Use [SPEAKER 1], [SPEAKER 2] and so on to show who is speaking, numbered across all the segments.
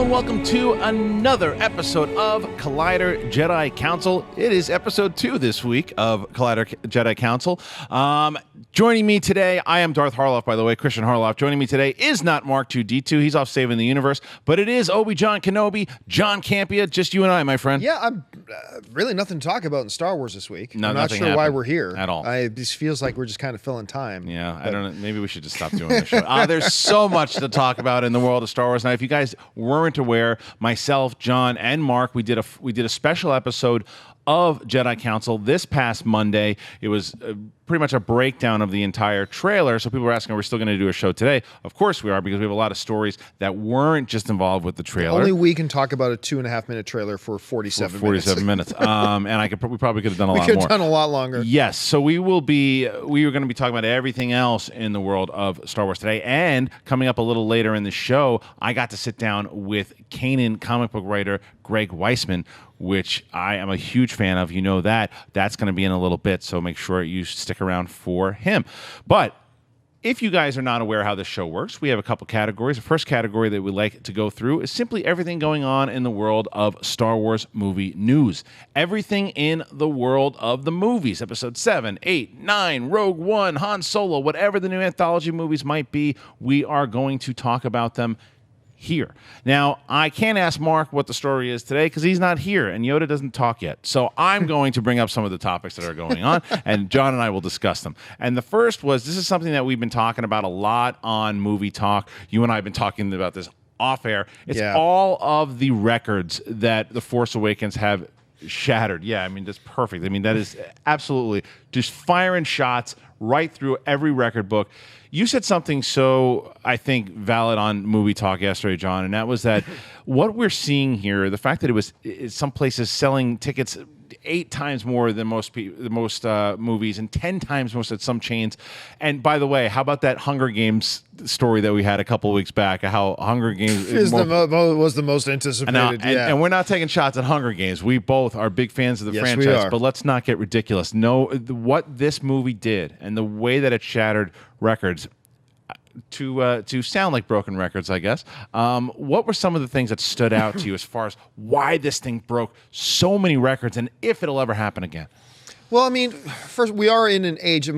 [SPEAKER 1] and welcome to another episode of Collider Jedi Council. It is episode 2 this week of Collider Jedi Council. Joining me today, I am Darth Harloff, by the way, Kristian Harloff. Joining me today is not Mark 2D2. He's off saving the universe, but it is Obi-Wan Kenobi, John Campea, just you and I, my friend.
[SPEAKER 2] Yeah, I'm really nothing to talk about in Star Wars this week.
[SPEAKER 1] No,
[SPEAKER 2] I'm not sure why we're here
[SPEAKER 1] at all.
[SPEAKER 2] This feels like we're just kind of filling time.
[SPEAKER 1] Yeah, I don't know. Maybe we should just stop doing this show. There's so much to talk about in the world of Star Wars. Now, if you guys weren't aware, myself, John, and Mark, we did a special episode of Jedi Council this past Monday. It was pretty much a breakdown of the entire trailer. So people were asking, are we still going to do a show today? Of course we are, because we have a lot of stories that weren't just involved with the trailer.
[SPEAKER 2] Only we can talk about a 2.5-minute trailer for 47 minutes.
[SPEAKER 1] And we probably could have done a lot more.
[SPEAKER 2] We could have done a lot longer.
[SPEAKER 1] Yes. So we are going to be talking about everything else in the world of Star Wars today. And coming up a little later in the show, I got to sit down with Kanan comic book writer Greg Weisman, which I am a huge fan of. You know that. That's going to be in a little bit, so make sure you stick around for him. But if you guys are not aware how this show works, we have a couple categories. The first category that we like to go through is simply everything going on in the world of Star Wars movie news. Everything in the world of the movies. Episode 7, 8, 9, Rogue One, Han Solo, whatever the new anthology movies might be, we are going to talk about them here. Now, I can't ask Mark what the story is today because he's not here and Yoda doesn't talk yet. So I'm going to bring up some of the topics that are going on and John and I will discuss them. And the first was, this is something that we've been talking about a lot on Movie Talk. You and I have been talking about this off air. It's all of the records that The Force Awakens have shattered. Yeah, I mean, that's perfect. I mean, that is absolutely just firing shots right through every record book. You said something so, I think, valid on Movie Talk yesterday, John, and that was that what we're seeing here, the fact that it was some places selling tickets 8 times more than most movies and 10 times most at some chains. And by the way, how about that Hunger Games story that we had a couple of weeks back? How Hunger Games
[SPEAKER 2] was the most anticipated.
[SPEAKER 1] And we're not taking shots at Hunger Games. We both are big fans of the franchise, but let's not get ridiculous. No, what this movie did and the way that it shattered records, to sound like broken records, I guess. What were some of the things that stood out to you as far as why this thing broke so many records and if it'll ever happen again?
[SPEAKER 2] Well, I mean, first, we are in an age,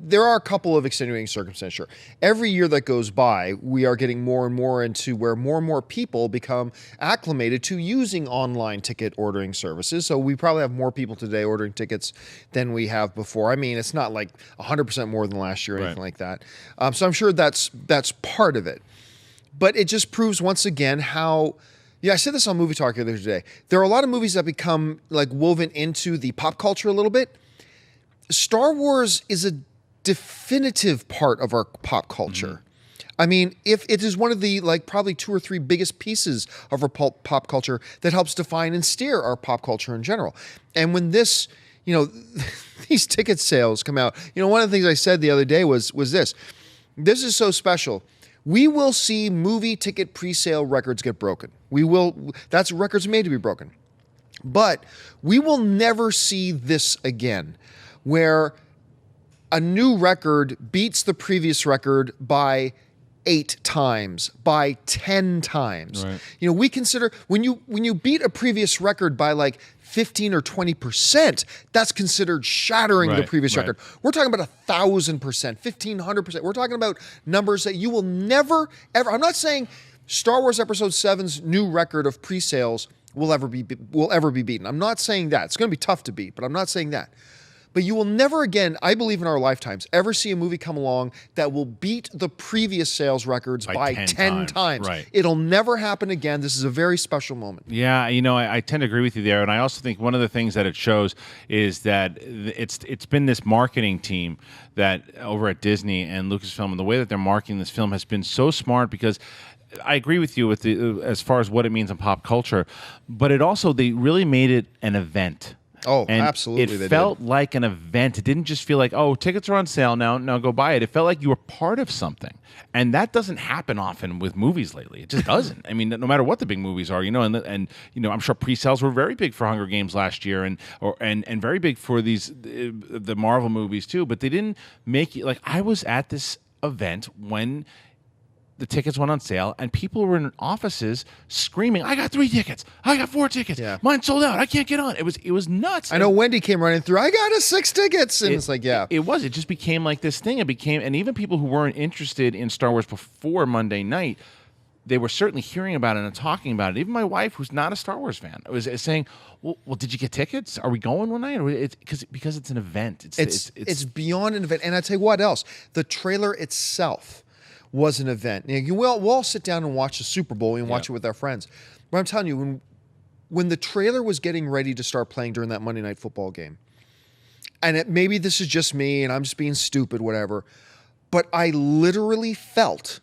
[SPEAKER 2] there are a couple of extenuating circumstances. Sure. Every year that goes by, we are getting more and more into where more and more people become acclimated to using online ticket ordering services. So we probably have more people today ordering tickets than we have before. I mean, it's not like 100% more than last year or anything like that. So I'm sure that's part of it. But it just proves once again how... Yeah, I said this on Movie Talk the other day. There are a lot of movies that become like woven into the pop culture a little bit. Star Wars is a definitive part of our pop culture. Mm-hmm. I mean, if it is one of the probably 2 or 3 biggest pieces of our pop culture that helps define and steer our pop culture in general. And when this, these ticket sales come out, one of the things I said the other day was this. This is so special. We will see movie ticket pre-sale records get broken. That's records made to be broken. But we will never see this again, where a new record beats the previous record by 8 times, by 10 times. Right. We consider when you beat a previous record by 15 or 20%, that's considered shattering the previous record. We're talking about 1,000%, 1,500%. We're talking about numbers that you will never, ever. I'm not saying Star Wars Episode 7's new record of pre-sales will ever be beaten. I'm not saying that. It's going to be tough to beat, but I'm not saying that. But you will never again, I believe in our lifetimes, ever see a movie come along that will beat the previous sales records by 10 times. Right. It'll never happen again. This is a very special moment.
[SPEAKER 1] Yeah, I tend to agree with you there. And I also think one of the things that it shows is that it's been this marketing team that over at Disney and Lucasfilm, and the way that they're marketing this film has been so smart, because I agree with you with as far as what it means in pop culture, but they really made it an event.
[SPEAKER 2] Oh,
[SPEAKER 1] and
[SPEAKER 2] absolutely.
[SPEAKER 1] It felt like an event. It didn't just feel like, oh, tickets are on sale now go buy it. It felt like you were part of something. And that doesn't happen often with movies lately. It just doesn't. I mean, no matter what the big movies are, and I'm sure pre-sales were very big for Hunger Games last year and very big for the Marvel movies too, but they didn't make it I was at this event when the tickets went on sale, and people were in offices screaming, "I got 3 tickets! I got 4 tickets!
[SPEAKER 2] Yeah.
[SPEAKER 1] Mine sold out! I can't get on!" It was nuts.
[SPEAKER 2] I know Wendy came running through. I got us 6 tickets, and it's like, yeah,
[SPEAKER 1] it just became like this thing. It became, and even people who weren't interested in Star Wars before Monday night, they were certainly hearing about it and talking about it. Even my wife, who's not a Star Wars fan, was saying, "Well, did you get tickets? Are we going one night?" It's because it's an event.
[SPEAKER 2] It's beyond an event. And I tell you what else, the trailer itself was an event. We'll all sit down and watch the Super Bowl and watch it with our friends. But I'm telling you, when the trailer was getting ready to start playing during that Monday Night Football game, and maybe this is just me and I'm just being stupid, whatever, but I literally felt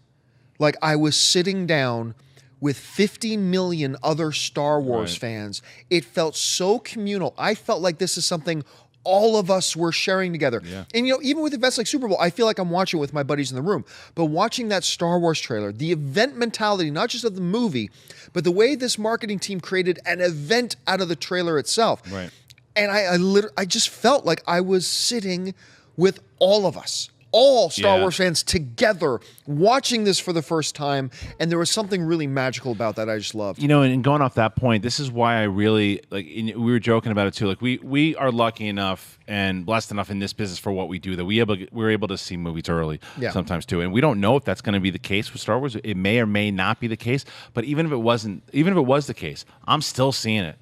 [SPEAKER 2] like I was sitting down with 50 million other Star Wars fans. It felt so communal. I felt like this is something all of us were sharing together.
[SPEAKER 1] Yeah.
[SPEAKER 2] And even with events like Super Bowl, I feel like I'm watching with my buddies in the room. But watching that Star Wars trailer, the event mentality, not just of the movie, but the way this marketing team created an event out of the trailer itself.
[SPEAKER 1] Right.
[SPEAKER 2] And I just felt like I was sitting with all of us, all Star Wars fans together, watching this for the first time, and there was something really magical about that I just loved.
[SPEAKER 1] And going off that point, this is why I really we were joking about it too. Like we are lucky enough and blessed enough in this business for what we do that we're able to see movies early sometimes too. And we don't know if that's going to be the case with Star Wars. It may or may not be the case. But even if it was the case, I'm still seeing it.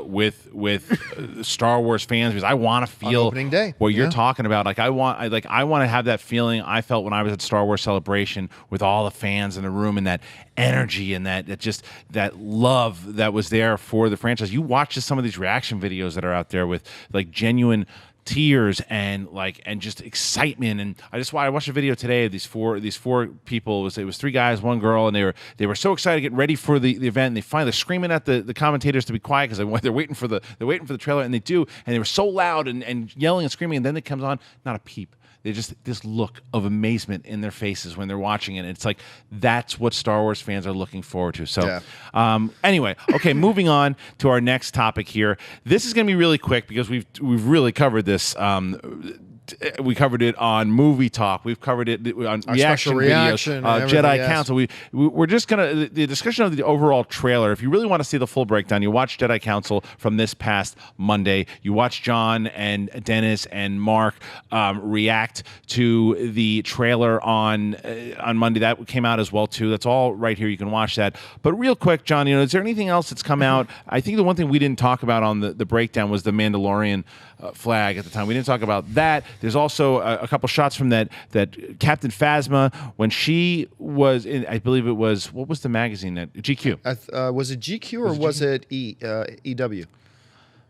[SPEAKER 1] With Star Wars fans, because I want to feel
[SPEAKER 2] opening day.
[SPEAKER 1] What you're talking about. I want to have that feeling I felt when I was at Star Wars Celebration with all the fans in the room and that energy and that love that was there for the franchise. You watch just some of these reaction videos that are out there with genuine tears and just excitement. And I watched a video today of these four people. It was 3 guys, 1 girl, and they were so excited to get ready for the event. And they finally screaming at the commentators to be quiet because they're waiting for the trailer, and they do, and they were so loud and yelling and screaming, and then it comes on, not a peep. They just this look of amazement in their faces when they're watching it. It's like that's what Star Wars fans are looking forward to. So, anyway, okay, moving on to our next topic here. This is going to be really quick because we've really covered this. We covered it on Movie Talk. We've covered it on reaction videos, Jedi Council. We're just going to, the discussion of the overall trailer, if you really want to see the full breakdown, you watch Jedi Council from this past Monday. You watch John and Dennis and Mark react to the trailer on Monday. That came out as well, too. That's all right here. You can watch that. But real quick, John, is there anything else that's come out? I think the one thing we didn't talk about on the breakdown was the Mandalorian flag at the time. We didn't talk about that. There's also a couple shots from that Captain Phasma when she was in, I believe it was, what was the magazine that GQ?
[SPEAKER 2] Was it GQ or was it EW?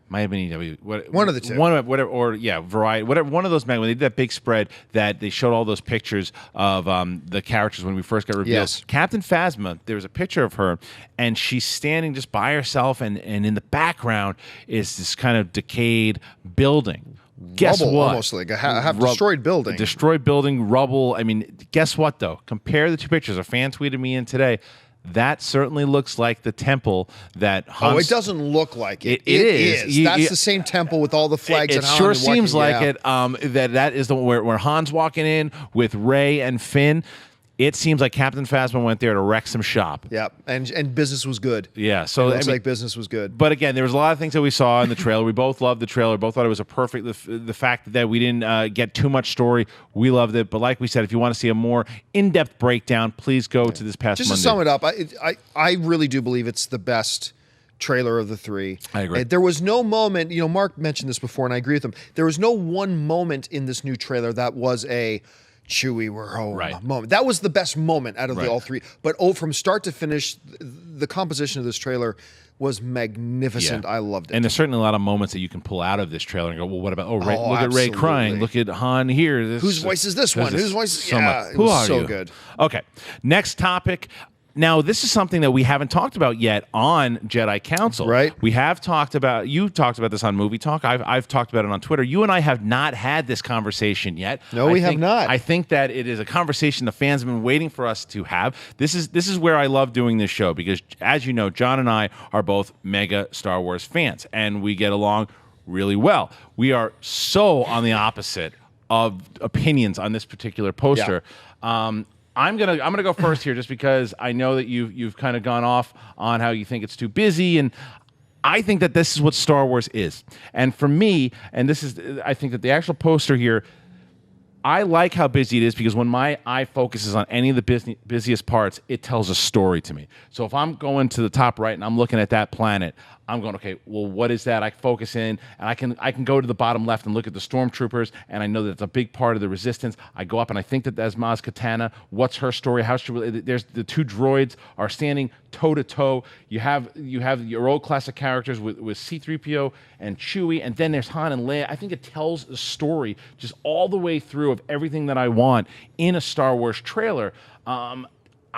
[SPEAKER 1] Might have been EW.
[SPEAKER 2] One of the two.
[SPEAKER 1] Variety. Whatever. One of those magazines. When they did that big spread that they showed all those pictures of the characters when we first got revealed.
[SPEAKER 2] Yes.
[SPEAKER 1] Captain Phasma, there was a picture of her, and she's standing just by herself, and in the background is this kind of decayed building. Guess
[SPEAKER 2] rubble,
[SPEAKER 1] what?
[SPEAKER 2] Almost like a half destroyed building.
[SPEAKER 1] Destroyed building, rubble. I mean, guess what, though? Compare the 2 pictures. A fan tweeted me in today. That certainly looks like the temple that Han.
[SPEAKER 2] It doesn't look like it.
[SPEAKER 1] It is.
[SPEAKER 2] That's the same temple with all the flags.
[SPEAKER 1] It sure seems like it. That is the one where Han's walking in with Rey and Finn. It seems like Captain Phasma went there to wreck some shop.
[SPEAKER 2] Yeah, and business was good.
[SPEAKER 1] Yeah, so
[SPEAKER 2] it looks like business was good.
[SPEAKER 1] But again, there was a lot of things that we saw in the trailer. We both loved the trailer. Both thought it was a perfect. The fact that we didn't get too much story, we loved it. But like we said, if you want to see a more in-depth breakdown, please go to this past Monday.
[SPEAKER 2] Just to sum it up, I really do believe it's the best trailer of the 3.
[SPEAKER 1] I agree.
[SPEAKER 2] There was no moment, Mark mentioned this before, and I agree with him. There was no one moment in this new trailer that was a Chewie, we're home moment. That was the best moment out of all 3. But from start to finish, the composition of this trailer was magnificent. I loved it.
[SPEAKER 1] And there's certainly a lot of moments that you can pull out of this trailer and go, well, what about, look
[SPEAKER 2] absolutely.
[SPEAKER 1] at Rey crying. Look at Han here.
[SPEAKER 2] Whose voice is this one? Whose voice?
[SPEAKER 1] So much. Who are you?
[SPEAKER 2] Good.
[SPEAKER 1] Okay. Next topic. Now, this is something that we haven't talked about yet on Jedi Council.
[SPEAKER 2] Right.
[SPEAKER 1] We have talked about, you talked about this on Movie Talk. I've talked about it on Twitter. You and I have not had this conversation yet.
[SPEAKER 2] No, we have not.
[SPEAKER 1] I think that it is a conversation the fans have been waiting for us to have. This is where I love doing this show because, as you know, John and I are both mega Star Wars fans, and we get along really well. We are so on the opposite of opinions on this particular poster. I'm gonna go first here, just because I know that you've kind of gone off on how you think it's too busy, and I think that this is what Star Wars is. And for me, and I think that the actual poster here, I like how busy it is, because when my eye focuses on any of the busiest parts, it tells a story to me. So if I'm going to the top right and I'm looking at that planet, I'm going, okay, well, what is that? I focus in, and I can go to the bottom left and look at the stormtroopers, and I know that it's a big part of the resistance. I go up and I think that that's Maz Kanata. What's her story? How she really? There's the two droids are standing toe to toe. You have your old classic characters with C-3PO and Chewie, and then there's Han and Leia. I think it tells a story just all the way through of everything that I want in a Star Wars trailer.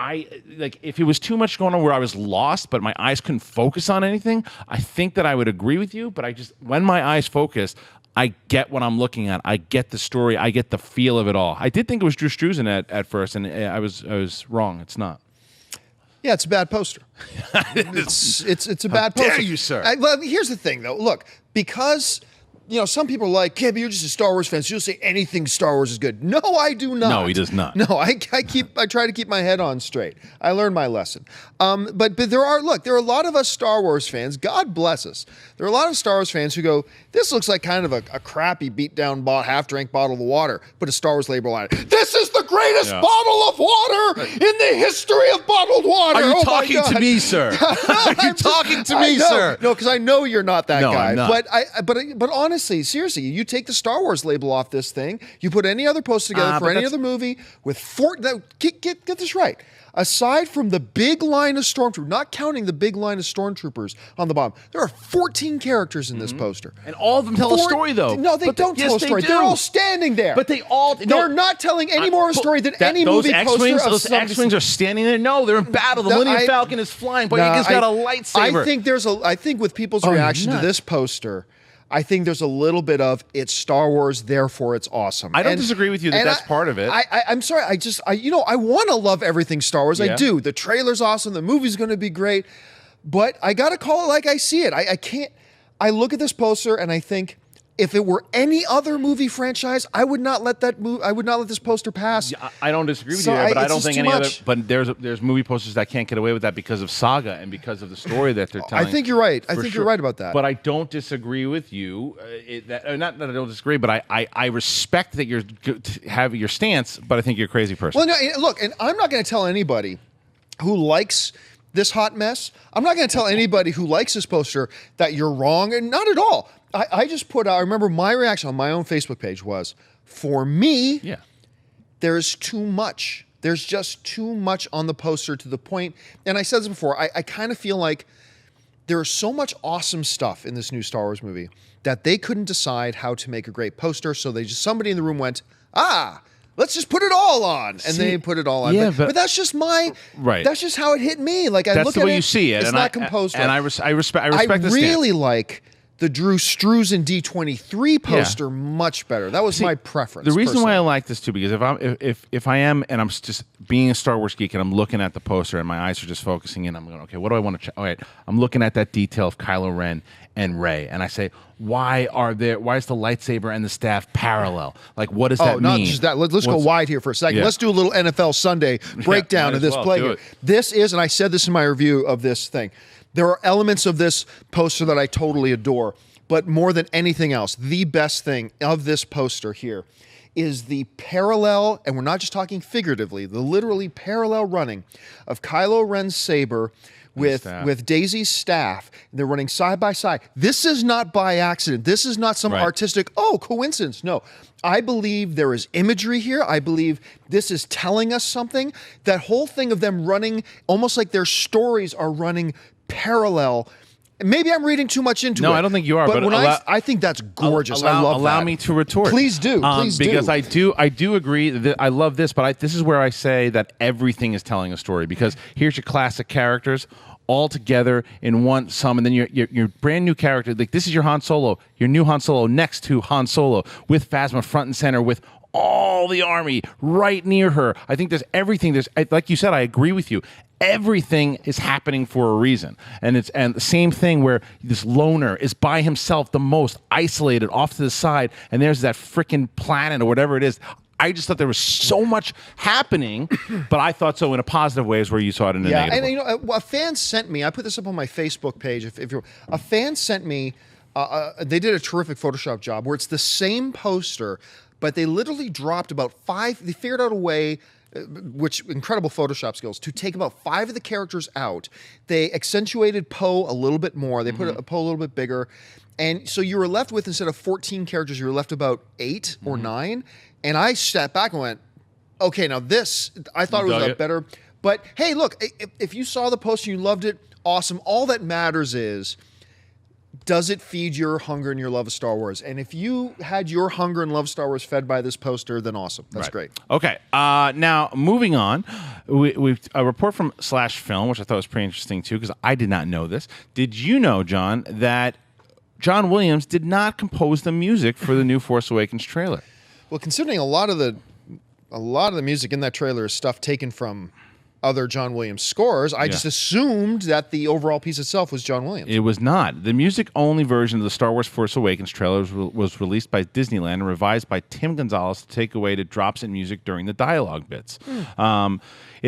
[SPEAKER 1] If it was too much going on where I was lost, but my eyes couldn't focus on anything, I think that I would agree with you. But when my eyes focus, I get what I'm looking at. I get the story. I get the feel of it all. I did think it was Drew Struzan at first, and I was wrong. It's not.
[SPEAKER 2] Yeah, it's a bad poster. It's a bad poster.
[SPEAKER 1] Dare you, sir?
[SPEAKER 2] Well, here's the thing, though. Look, because some people are like, yeah, but you're just a Star Wars fan, so you'll say anything Star Wars is good. No, I do not.
[SPEAKER 1] No, he does not.
[SPEAKER 2] No, I try to keep my head on straight. I learned my lesson. But there are a lot of us Star Wars fans, God bless us. There are a lot of Star Wars fans who go, this looks like kind of a crappy beat down half-drank bottle of water, put a Star Wars label on it. This is the greatest bottle of water in the history of bottled water.
[SPEAKER 1] Are you talking to me, sir? Are you talking to me, sir?
[SPEAKER 2] No, because I know you're not that guy.
[SPEAKER 1] I'm not.
[SPEAKER 2] But honestly, seriously, you take the Star Wars label off this thing, you put any other poster together for any other movie with get this right. Aside from the big line of stormtroopers, not counting the big line of stormtroopers on the bottom, there are 14 characters in this poster.
[SPEAKER 1] And all of them tell a story, though.
[SPEAKER 2] No, they don't tell a story. They're all standing there.
[SPEAKER 1] But
[SPEAKER 2] they're not telling any more of a story than any movie poster of
[SPEAKER 1] those X-Wings are standing there. No, they're in battle. The Millennium Falcon is flying, but he's got a lightsaber.
[SPEAKER 2] I think with people's reaction to this poster, I think there's a little bit of it's Star Wars, therefore it's awesome.
[SPEAKER 1] I don't disagree with you that that's part of it.
[SPEAKER 2] I'm sorry. I want to love everything Star Wars.
[SPEAKER 1] Yeah.
[SPEAKER 2] I do. The trailer's awesome. The movie's going to be great. But I got to call it like I see it. I can't. I look at this poster and I think, if it were any other movie franchise, I would not let this poster pass.
[SPEAKER 1] Yeah, I don't disagree with you there, but I don't think any other. But there's movie posters that can't get away with that because of saga and because of the story that they're telling.
[SPEAKER 2] I think you're right. I think you're right about that.
[SPEAKER 1] But I don't disagree with you. Not that I don't disagree, but I respect that you have your stance. But I think you're a crazy person.
[SPEAKER 2] Well, no, look, and I'm not going to tell anybody who likes this hot mess. I'm not going to tell anybody who likes this poster that you're wrong, and not at all. I just put out, I remember my reaction on my own Facebook page was, for me, there's too much. There's just too much on the poster to the point, and I said this before, I kind of feel like there is so much awesome stuff in this new Star Wars movie that they couldn't decide how to make a great poster, so somebody in the room went, let's just put it all on, and they put it all on.
[SPEAKER 1] Yeah,
[SPEAKER 2] but that's just that's just how it hit me. Like
[SPEAKER 1] that's
[SPEAKER 2] I look
[SPEAKER 1] the
[SPEAKER 2] at
[SPEAKER 1] way
[SPEAKER 2] it,
[SPEAKER 1] you see it,
[SPEAKER 2] it's
[SPEAKER 1] and
[SPEAKER 2] not composed.
[SPEAKER 1] And I respect. I
[SPEAKER 2] really like the Drew Struzan D23 poster much better. That was my preference.
[SPEAKER 1] The reason
[SPEAKER 2] personally.
[SPEAKER 1] why I like this too, because if I am and I'm just being a Star Wars geek and I'm looking at the poster and my eyes are just focusing in, I'm going, okay, what do I want to check? All right, I'm looking at that detail of Kylo Ren and Rey, and I say, why is the lightsaber and the staff parallel? Like, what does that mean?
[SPEAKER 2] Not just that. Let's go wide here for a second.
[SPEAKER 1] Yeah.
[SPEAKER 2] Let's do a little NFL Sunday breakdown of this play here. This is, and I said this in my review of this thing, there are elements of this poster that I totally adore, but more than anything else, the best thing of this poster here is the parallel, and we're not just talking figuratively, the literally parallel running of Kylo Ren's saber with Daisy's staff. They're running side by side. This is not by accident. This is not some artistic, coincidence. No. I believe there is imagery here. I believe this is telling us something. That whole thing of them running, almost like their stories are running parallel. Maybe I'm reading too much into it.
[SPEAKER 1] No, I don't think you are. But
[SPEAKER 2] I think that's gorgeous. I love that.
[SPEAKER 1] Allow me to retort.
[SPEAKER 2] Please do.
[SPEAKER 1] Because I do agree that I love this, but this is where I say that everything is telling a story. Because here's your classic characters all together in one sum, and then your brand new character. Like, this is your Han Solo, your new Han Solo next to Han Solo with Phasma front and center with all the army right near her. I think there's everything. Like you said, I agree with you. Everything is happening for a reason, and the same thing where this loner is by himself, the most isolated, off to the side, and there's that freaking planet or whatever it is. I just thought there was so much happening, but I thought so in a positive way is where you saw it in a negative way.
[SPEAKER 2] And a fan sent me, I put this up on my Facebook page, a fan sent me, they did a terrific Photoshop job where it's the same poster, but they literally dropped about 5, they figured out a way, which incredible Photoshop skills, to take about 5 of the characters out. They accentuated Poe a little bit more. They put Poe a little bit bigger. And so you were left with, instead of 14 characters, you were left about 8 or 9. And I sat back and went, okay, now this, I thought it was a better. But hey, look, if you saw the poster and you loved it, awesome. All that matters is, does it feed your hunger and your love of Star Wars? And if you had your hunger and love of Star Wars fed by this poster, then awesome. That's great.
[SPEAKER 1] Okay. Now, moving on, we've a report from Slash Film, which I thought was pretty interesting, too, because I did not know this. Did you know, John, that John Williams did not compose the music for the new Force Awakens trailer?
[SPEAKER 2] Well, considering a lot of the music in that trailer is stuff taken from other John Williams scores, I just assumed that the overall piece itself was John Williams.
[SPEAKER 1] It was not. The music-only version of the Star Wars Force Awakens trailer was released by Disneyland and revised by Tim Gonzalez to take away the drops in music during the dialogue bits. It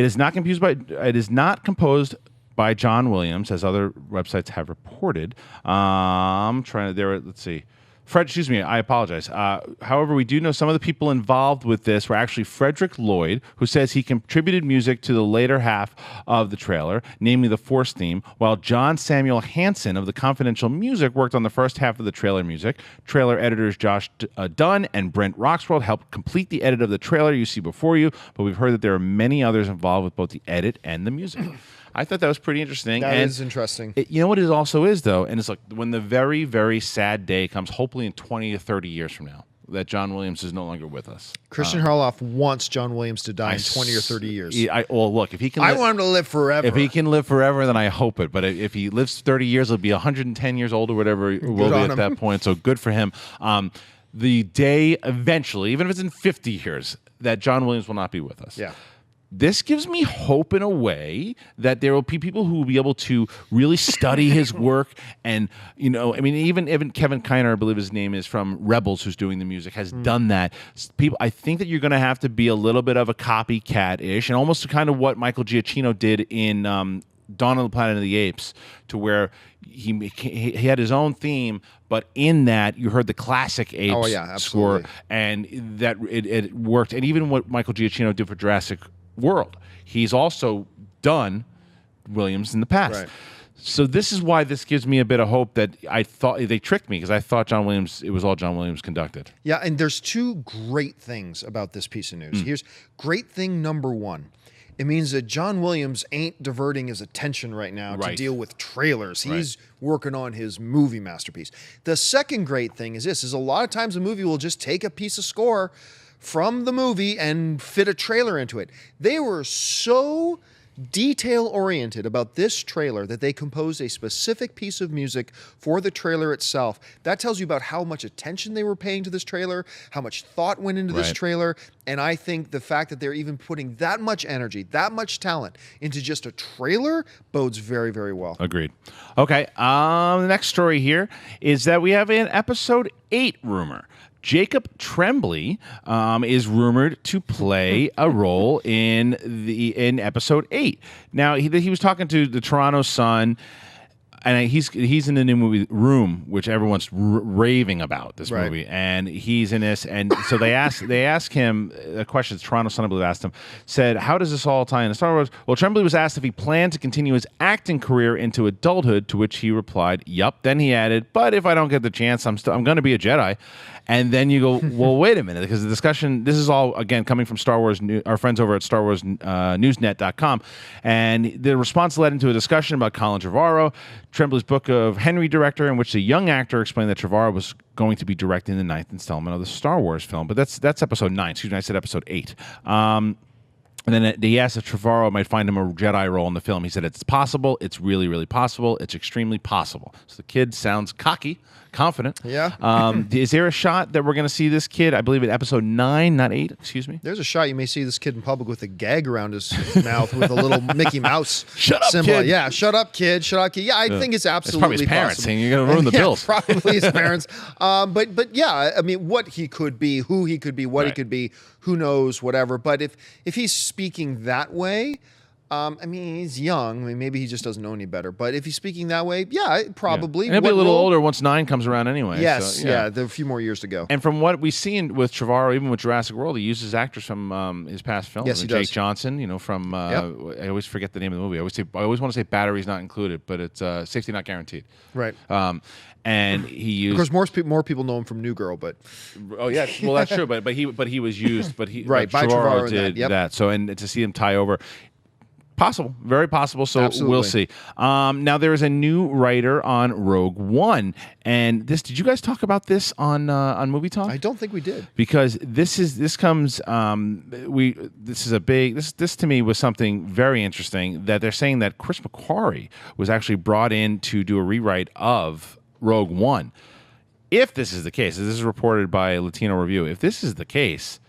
[SPEAKER 1] is not composed by John Williams, as other websites have reported. Let's see. Excuse me, I apologize. However, we do know some of the people involved with this were actually Frederick Lloyd, who says he contributed music to the later half of the trailer, namely the Force theme, while John Samuel Hansen of the Confidential Music worked on the first half of the trailer music. Trailer editors Josh Dunn and Brent Roxworld helped complete the edit of the trailer you see before you, but we've heard that there are many others involved with both the edit and the music. I thought that was pretty interesting.
[SPEAKER 2] That is interesting.
[SPEAKER 1] You know what it also is, though? And it's like when the very, very sad day comes, hopefully in 20 to 30 years from now, that John Williams is no longer with us.
[SPEAKER 2] Christian Harloff wants John Williams to die in 20 or 30 years.
[SPEAKER 1] Well, look, if he can
[SPEAKER 2] I want him to live forever.
[SPEAKER 1] If he can live forever, then I hope it. But if he lives 30 years, he'll be 110 years old or whatever it will be at that point. So good for him. The day eventually, even if it's in 50 years, that John Williams will not be with us.
[SPEAKER 2] Yeah.
[SPEAKER 1] This gives me hope in a way that there will be people who will be able to really study his work. And, even Kevin Kiner, I believe his name is, from Rebels, who's doing the music, has done that. I think that you're going to have to be a little bit of a copycat-ish, and almost kind of what Michael Giacchino did in Dawn of the Planet of the Apes, to where he had his own theme, but in that you heard the classic Apes score, and that it worked. And even what Michael Giacchino did for Jurassic World, he's also done Williams in the past. Right. So this is why this gives me a bit of hope that I thought they tricked me, because I thought it was all John Williams conducted.
[SPEAKER 2] Yeah, and there's 2 great things about this piece of news. Here's great thing number 1. It means that John Williams ain't diverting his attention right now to deal with trailers. He's working on his movie masterpiece. The second great thing is a lot of times a movie will just take a piece of score from the movie and fit a trailer into it. They were so detail-oriented about this trailer that they composed a specific piece of music for the trailer itself. That tells you about how much attention they were paying to this trailer, how much thought went into this trailer, and I think the fact that they're even putting that much energy, that much talent into just a trailer bodes very, very well.
[SPEAKER 1] Agreed. Okay, the next story here is that we have an Episode 8 rumor. Jacob Tremblay is rumored to play a role in Episode 8. Now, he was talking to the Toronto Sun, and he's in the new movie Room, which everyone's raving about this movie, and he's in this. And so they asked him a question. The Toronto Sun, I believe, asked him, said, "How does this all tie into Star Wars?" Well, Tremblay was asked if he planned to continue his acting career into adulthood, to which he replied, "Yup." Then he added, "But if I don't get the chance, I'm going to be a Jedi." And then you go, well, wait a minute, because the discussion, this is all, again, coming from Star Wars, our friends over at StarWarsNewsNet.com, and the response led into a discussion about Colin Trevorrow, Tremblay's book of Henry director, in which the young actor explained that Trevorrow was going to be directing the 9th installment of the Star Wars film. But that's Episode 9. Excuse me, I said Episode 8. And then he asked if Trevorrow might find him a Jedi role in the film. He said, it's possible. It's really, really possible. It's extremely possible. So the kid sounds cocky, confident.
[SPEAKER 2] Yeah.
[SPEAKER 1] Is there a shot that we're going to see this kid? I believe in episode 9, not 8. Excuse me.
[SPEAKER 2] There's a shot you may see this kid in public with a gag around his mouth with a little Mickey Mouse
[SPEAKER 1] Shut up,
[SPEAKER 2] symbol.
[SPEAKER 1] kid.
[SPEAKER 2] Yeah, shut up, kid. Shut up, kid. Yeah, I think it's absolutely
[SPEAKER 1] It's probably his parents
[SPEAKER 2] possible.
[SPEAKER 1] saying you're going to ruin the bills.
[SPEAKER 2] Probably his parents. But yeah, I mean, what he could be, who he could be, what he could be, who knows, whatever. But if he's speaking that way, I mean, he's young. I mean, maybe he just doesn't know any better. But if he's speaking that way, yeah, probably.
[SPEAKER 1] And he'll be a little older once 9 comes around anyway.
[SPEAKER 2] Yes,
[SPEAKER 1] so,
[SPEAKER 2] yeah. There are a few more years to go.
[SPEAKER 1] And from what we've seen with Trevorrow, even with Jurassic World, he uses actors from his past films.
[SPEAKER 2] Yes, he
[SPEAKER 1] Jake
[SPEAKER 2] does.
[SPEAKER 1] Johnson, from I always forget the name of the movie. I always want to say Batteries Not Included, but it's Safety Not Guaranteed.
[SPEAKER 2] Right.
[SPEAKER 1] And he used.
[SPEAKER 2] Of course, more people know him from New Girl, but
[SPEAKER 1] Oh yeah, well that's true. But he was used. But he
[SPEAKER 2] Right, by
[SPEAKER 1] Trevorrow
[SPEAKER 2] Trevorrow in
[SPEAKER 1] did
[SPEAKER 2] that, yep.
[SPEAKER 1] that. So and to see him tie over. Possible, very possible. So
[SPEAKER 2] Absolutely.
[SPEAKER 1] we'll see. Now there is a new writer on Rogue One, and this. Did you guys talk about this on Movie Talk?
[SPEAKER 2] I don't think we did.
[SPEAKER 1] Because this comes. This is a big. This to me was something very interesting that they're saying that Chris McQuarrie was actually brought in to do a rewrite of Rogue One. If this is the case, this is reported by Latino Review. If this is the case,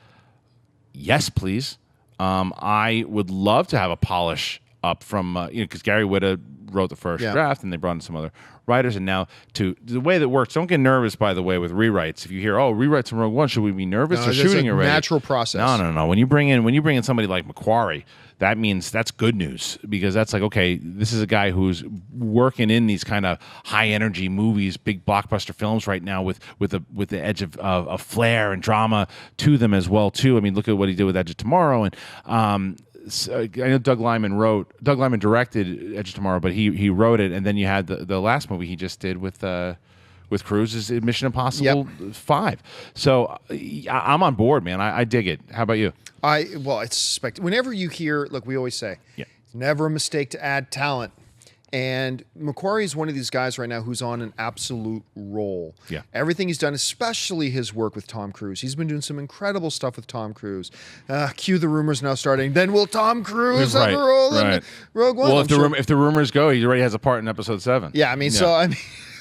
[SPEAKER 1] yes, please. I would love to have a polish up from because Gary Whitta wrote the first draft, and they brought in some other writers, and now to the way that works. Don't get nervous, by the way, with rewrites. If you hear, rewrites from Rogue One, should we be nervous?
[SPEAKER 2] No,
[SPEAKER 1] They're
[SPEAKER 2] it's
[SPEAKER 1] shooting
[SPEAKER 2] a
[SPEAKER 1] already.
[SPEAKER 2] natural process.
[SPEAKER 1] No. When you bring in somebody like McQuarrie, that means that's good news, because that's like, okay, this is a guy who's working in these kind of high energy movies, big blockbuster films right now with the edge of flair and drama to them as well too. I mean, look at what he did with Edge of Tomorrow, and I know Doug Liman directed Edge of Tomorrow, but he wrote it, and then you had the last movie he just did with Cruise is Mission Impossible 5. So I'm on board, man. I dig it. How about you?
[SPEAKER 2] It's whenever you hear, look, we always say, it's never a mistake to add talent. And McQuarrie is one of these guys right now who's on an absolute roll.
[SPEAKER 1] Yeah.
[SPEAKER 2] Everything he's done, especially his work with Tom Cruise. He's been doing some incredible stuff with Tom Cue the rumors now starting. Then will Tom Cruise have a role in Rogue One?
[SPEAKER 1] Well, if the rumors go, he already has a part in Episode 7.
[SPEAKER 2] Yeah, I mean,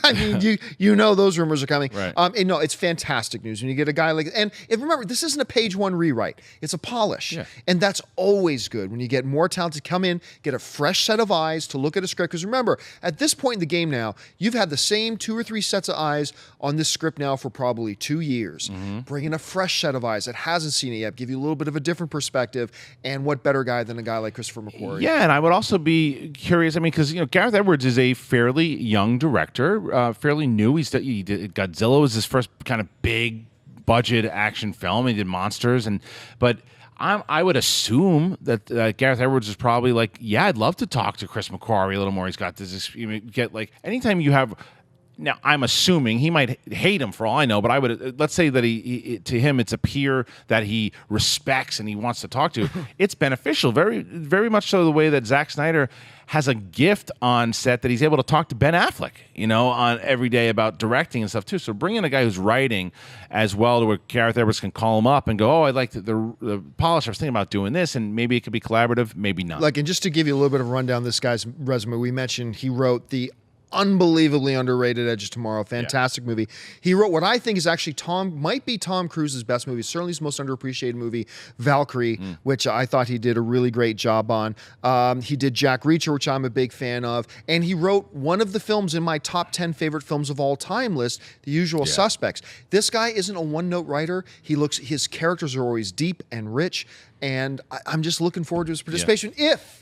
[SPEAKER 2] I mean, you know those rumors are coming.
[SPEAKER 1] Right.
[SPEAKER 2] And no, it's fantastic news when you get a guy like, and remember, this isn't a page one rewrite; it's a polish, and that's always good when you get more talent to come in, get a fresh set of eyes to look at a script. Because remember, at this point in the game now, you've had the same 2 or 3 sets of eyes on this script now for probably 2 years. Bring in a fresh set of eyes that hasn't seen it yet, give you a little bit of a different perspective, and what better guy than a guy like Christopher McQuarrie?
[SPEAKER 1] Yeah, and I would also be curious. I mean, because Gareth Edwards is a fairly young director. Fairly new. He did Godzilla was his first kind of big budget action film. He did Monsters, but I would assume that Gareth Edwards is probably like, yeah, I'd love to talk to Chris McQuarrie a little more. He's got this. Get like anytime you have. Now, I'm assuming he might hate him for all I know, but I would let's say that to him it's a peer that he respects and he wants to talk to. It's beneficial, very, very much so the way that Zack Snyder has a gift on set that he's able to talk to Ben Affleck, on every day about directing and stuff too. So bring in a guy who's writing as well, to where Gareth Edwards can call him up and go, I like the polish. I was thinking about doing this, and maybe it could be collaborative, maybe not.
[SPEAKER 2] And just to give you a little bit of a rundown, this guy's resume, we mentioned he wrote the unbelievably underrated Edge of Tomorrow. Fantastic movie. He wrote what I think is actually might be Tom Cruise's best movie, certainly his most underappreciated movie, Valkyrie, which I thought he did a really great job on. He did Jack Reacher, which I'm a big fan of, and he wrote one of the films in my top 10 favorite films of all time list, The Usual Suspects. This guy isn't a one-note writer. His characters are always deep and rich, and I'm just looking forward to his participation if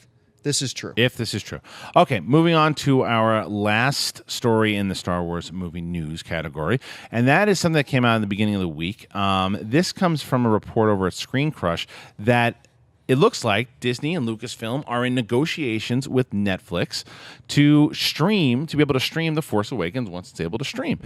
[SPEAKER 2] this is true.
[SPEAKER 1] If this is true. Okay, moving on to our last story in the Star Wars movie news category, and that is something that came out in the beginning of the week. This comes from a report over at Screen Crush that it looks like Disney and Lucasfilm are in negotiations with Netflix to be able to stream The Force Awakens once it's able to stream.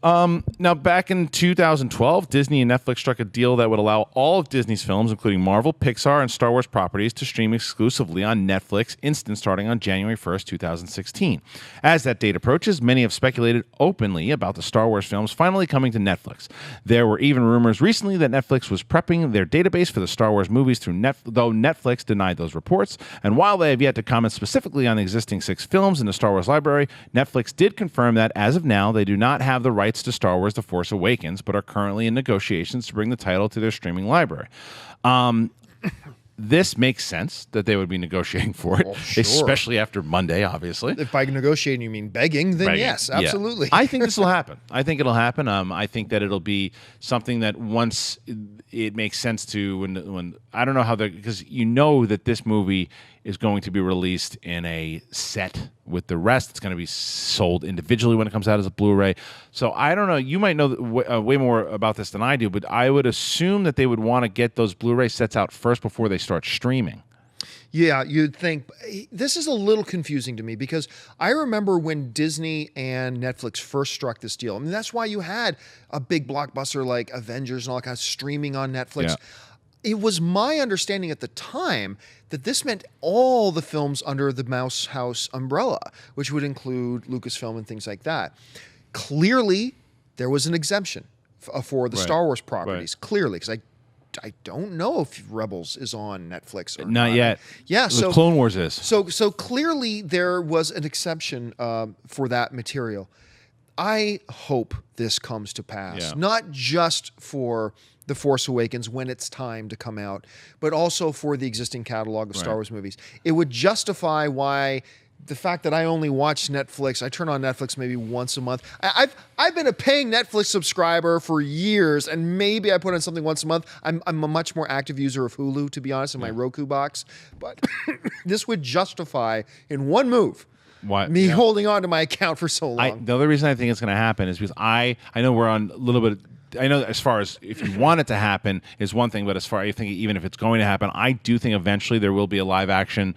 [SPEAKER 1] Now, back in 2012, Disney and Netflix struck a deal that would allow all of Disney's films, including Marvel, Pixar, and Star Wars properties, to stream exclusively on Netflix instant starting on January 1st, 2016. As that date approaches, many have speculated openly about the Star Wars films finally coming to Netflix. There were even rumors recently that Netflix was prepping their database for the Star Wars movies though Netflix denied those reports. And while they have yet to comment specifically on the existing 6 films in the Star Wars library, Netflix did confirm that, as of now, they do not have the rights rights to Star Wars The Force Awakens, but are currently in negotiations to bring the title to their streaming library. This makes sense that they would be negotiating for it,
[SPEAKER 2] Well, sure.
[SPEAKER 1] especially after Monday, obviously.
[SPEAKER 2] If by negotiating you mean begging, then yes,
[SPEAKER 1] Yeah.
[SPEAKER 2] absolutely.
[SPEAKER 1] I think this will happen. I think it'll happen. I think that it'll be something that once it makes sense to when I don't know how because you know that this movie is going to be released in a set with the rest. It's going to be sold individually when it comes out as a Blu-ray. So I don't know. You might know way more about this than I do, but I would assume that they would want to get those Blu-ray sets out first before they start streaming.
[SPEAKER 2] Yeah, you'd think. This is a little confusing to me because I remember when Disney and Netflix first struck this deal. I mean, that's why you had a big blockbuster like Avengers and all that kind of streaming on Netflix.
[SPEAKER 1] Yeah.
[SPEAKER 2] It was my understanding at the time that this meant all the films under the Mouse House umbrella, which would include Lucasfilm and things like that. Clearly, there was an exemption for the Star Wars properties. Clearly, because I don't know if Rebels is on Netflix or not.
[SPEAKER 1] Not yet.
[SPEAKER 2] Yeah,
[SPEAKER 1] so Clone Wars is.
[SPEAKER 2] So clearly there was an exception for that material. I hope this comes to pass, not just for The Force Awakens when it's time to come out, but also for the existing catalog of Star Wars movies. It would justify why the fact that I only watch Netflix, I turn on Netflix maybe once a month. I've been a paying Netflix subscriber for years, and maybe I put on something once a month. I'm a much more active user of Hulu, to be honest, in my Roku box. But this would justify, in one move, me holding on to my account for so long.
[SPEAKER 1] The other reason I think it's going to happen is because I know we're on a little bit. I know as far as if you want it to happen is one thing, but as far as I think even if it's going to happen, I do think eventually there will be a live action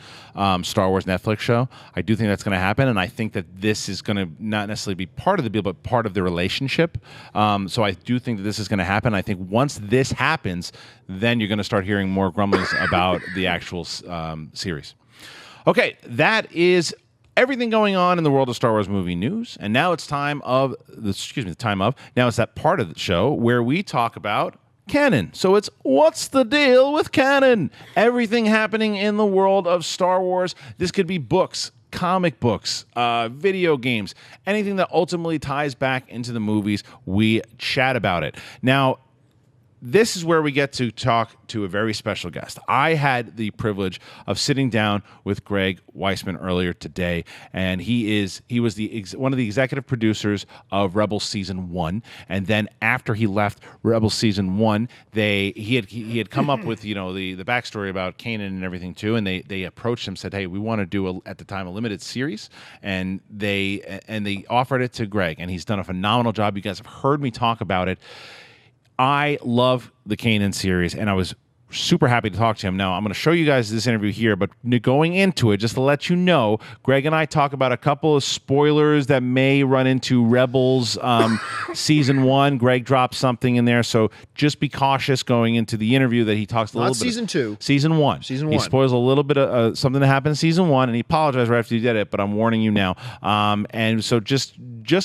[SPEAKER 1] Star Wars Netflix show. I do think that's going to happen, and I think that this is going to not necessarily be part of the deal, but part of the relationship. So I do think that this is going to happen. I think once this happens, then you're going to start hearing more grumblings about the actual series. Okay, that is everything going on in the world of Star Wars movie news, and now it's now it's that part of the show where we talk about Canon. So it's what's the deal with Canon? Everything happening in the world of Star Wars. This could be books, comic books, video games, anything that ultimately ties back into the movies. We chat about it. Now, this is where we get to talk to a very special guest. I had the privilege of sitting down with Greg Weissman earlier today, and he was one of the executive producers of Rebels Season 1. And then after he left Rebels Season 1, he had come up with the backstory about Kanan and everything too, and they approached him, said, "Hey, we want to do at the time a limited series," and they offered it to Greg, and he's done a phenomenal job. You guys have heard me talk about it. I love the Kanan series, and I was super happy to talk to him. Now, I'm going to show you guys this interview here, but going into it, just to let you know, Greg and I talk about a couple of spoilers that may run into Rebels Season 1. Greg dropped something in there, so just be cautious going into the interview that he talks a little bit.
[SPEAKER 2] Not Season 2.
[SPEAKER 1] Season 1.
[SPEAKER 2] Season 1.
[SPEAKER 1] He spoils a little bit of something that happened in Season 1, and he apologized right after he did it, but I'm warning you now. And so just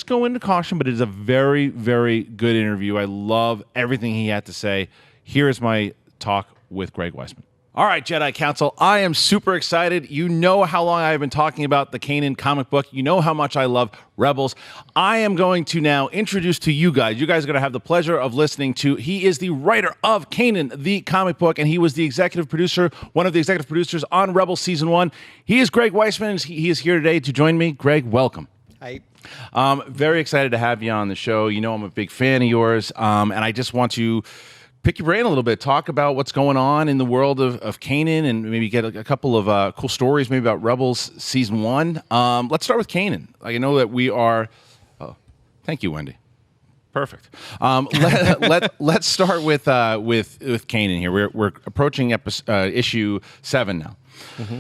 [SPEAKER 1] go into caution, but it is a very, very good interview. I love everything he had to say. Here is my talk with Greg Weisman. All right, Jedi Council, I am super excited. You know how long I've been talking about the Kanan comic book. You know how much I love Rebels. I am going to now introduce to you guys. You guys are going to have the pleasure of listening to. He is the writer of Kanan, the comic book, and he was the executive producer, one of the executive producers on Rebels Season 1. He is Greg Weissman. He is here today to join me. Greg, welcome.
[SPEAKER 3] Hi.
[SPEAKER 1] Very excited to have you on the show. You know I'm a big fan of yours, and I just want to pick your brain a little bit, talk about what's going on in the world of Kanan, and maybe get a couple of cool stories maybe about Rebels Season 1. Let's start with Kanan. I know that we are... Oh, thank you, Wendy. Perfect. Let's start with Kanan here. We're approaching issue 7 now. Mm-hmm.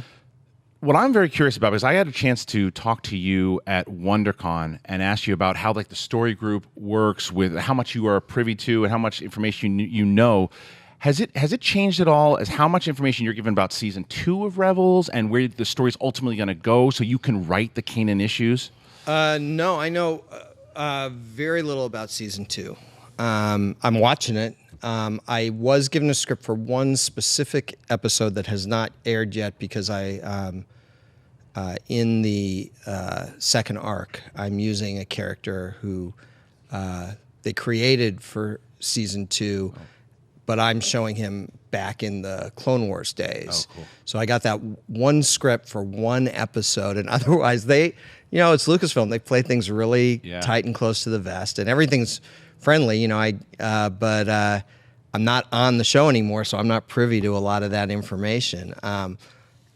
[SPEAKER 1] What I'm very curious about is I had a chance to talk to you at WonderCon and ask you about how the story group works, with how much you are privy to and how much information you know. Has it changed at all as how much information you're given about Season 2 of Rebels and where the story's ultimately going to go so you can write the Kanan issues?
[SPEAKER 3] No, I know very little about Season 2. I'm watching it. I was given a script for one specific episode that has not aired yet because in the second arc, I'm using a character who they created for season 2, but I'm showing him back in the Clone Wars days.
[SPEAKER 1] Oh, cool.
[SPEAKER 3] So I got that one script for one episode, and otherwise it's Lucasfilm. They play things really tight and close to the vest, and everything's friendly, but I'm not on the show anymore, so I'm not privy to a lot of that information.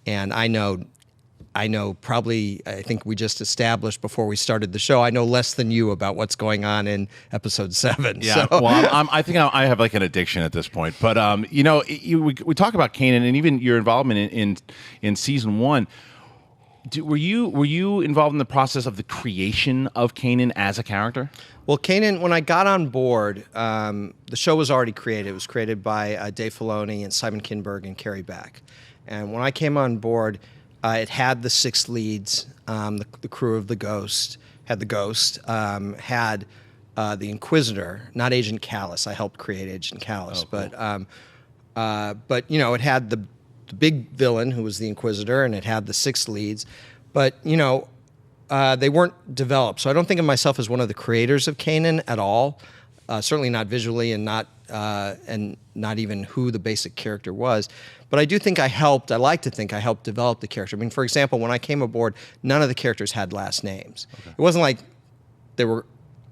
[SPEAKER 3] And I know probably, I think we just established before we started the show, I know less than you about what's going on in episode 7.
[SPEAKER 1] Yeah,
[SPEAKER 3] so.
[SPEAKER 1] well, I think I have like an addiction at this point. But, we talk about Kanan and even your involvement in season 1. Were you involved in the process of the creation of Kanan as a character?
[SPEAKER 3] Well, Kanan, when I got on board, the show was already created. It was created by Dave Filoni and Simon Kinberg and Carrie Beck. And when I came on board, it had the 6 leads, the crew of the Ghost, had the Ghost, had the Inquisitor, not Agent Callus. I helped create Agent Callus,
[SPEAKER 1] cool.
[SPEAKER 3] but it had the big villain who was the Inquisitor, and it had the 6 leads, but they weren't developed. So I don't think of myself as one of the creators of Kanan at all. Certainly not visually, and not even who the basic character was. But I do think I like to think I helped develop the character. I mean, for example, when I came aboard, none of the characters had last names. Okay. It wasn't like they were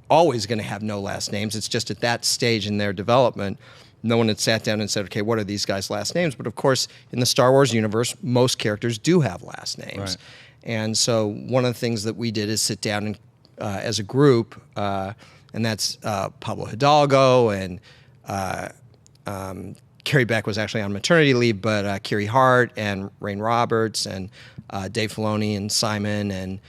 [SPEAKER 3] always going to have no last names. It's just at that stage in their development, no one had sat down and said, okay, what are these guys' last names? But of course, in the Star Wars universe, most characters do have last names.
[SPEAKER 1] Right.
[SPEAKER 3] And so one of the things that we did is sit down and, as a group, and that's Pablo Hidalgo and Carrie Beck was actually on maternity leave, but Kiri Hart and Rain Roberts and Dave Filoni and Simon and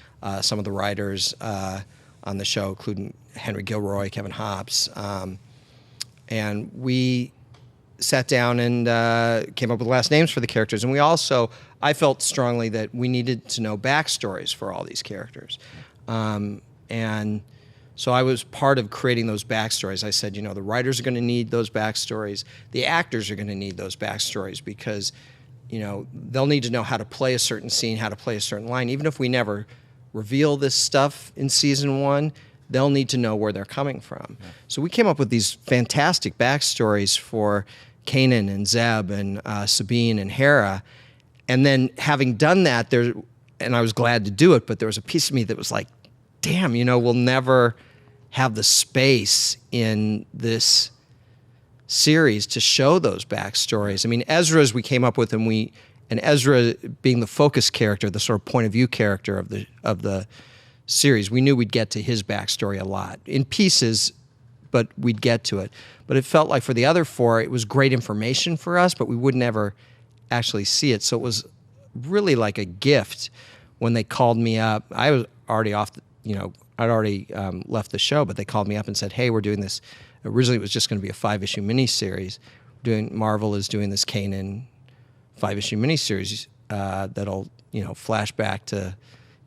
[SPEAKER 3] some of the writers on the show, including Henry Gilroy, Kevin Hops. And we sat down and came up with last names for the characters. And I felt strongly that we needed to know backstories for all these characters. And so I was part of creating those backstories. I said, the writers are going to need those backstories. The actors are going to need those backstories because, they'll need to know how to play a certain scene, how to play a certain line. Even if we never reveal this stuff in season 1, they'll need to know where they're coming from. Yeah. So we came up with these fantastic backstories for Kanan and Zeb and Sabine and Hera. And then having done that, and I was glad to do it, but there was a piece of me that was like, damn, we'll never have the space in this series to show those backstories. I mean, Ezra's we came up with, and Ezra being the focus character, the sort of point of view character of the series, we knew we'd get to his backstory a lot in pieces, but we'd get to it. But it felt like for the other 4, it was great information for us, but we would never actually see it. So it was really like a gift when they called me up. I was already off, I'd already left the show, but they called me up and said, hey, we're doing this. Originally, it was just going to be a 5-issue miniseries. Marvel is doing this Kanan 5-issue miniseries that'll, flash back to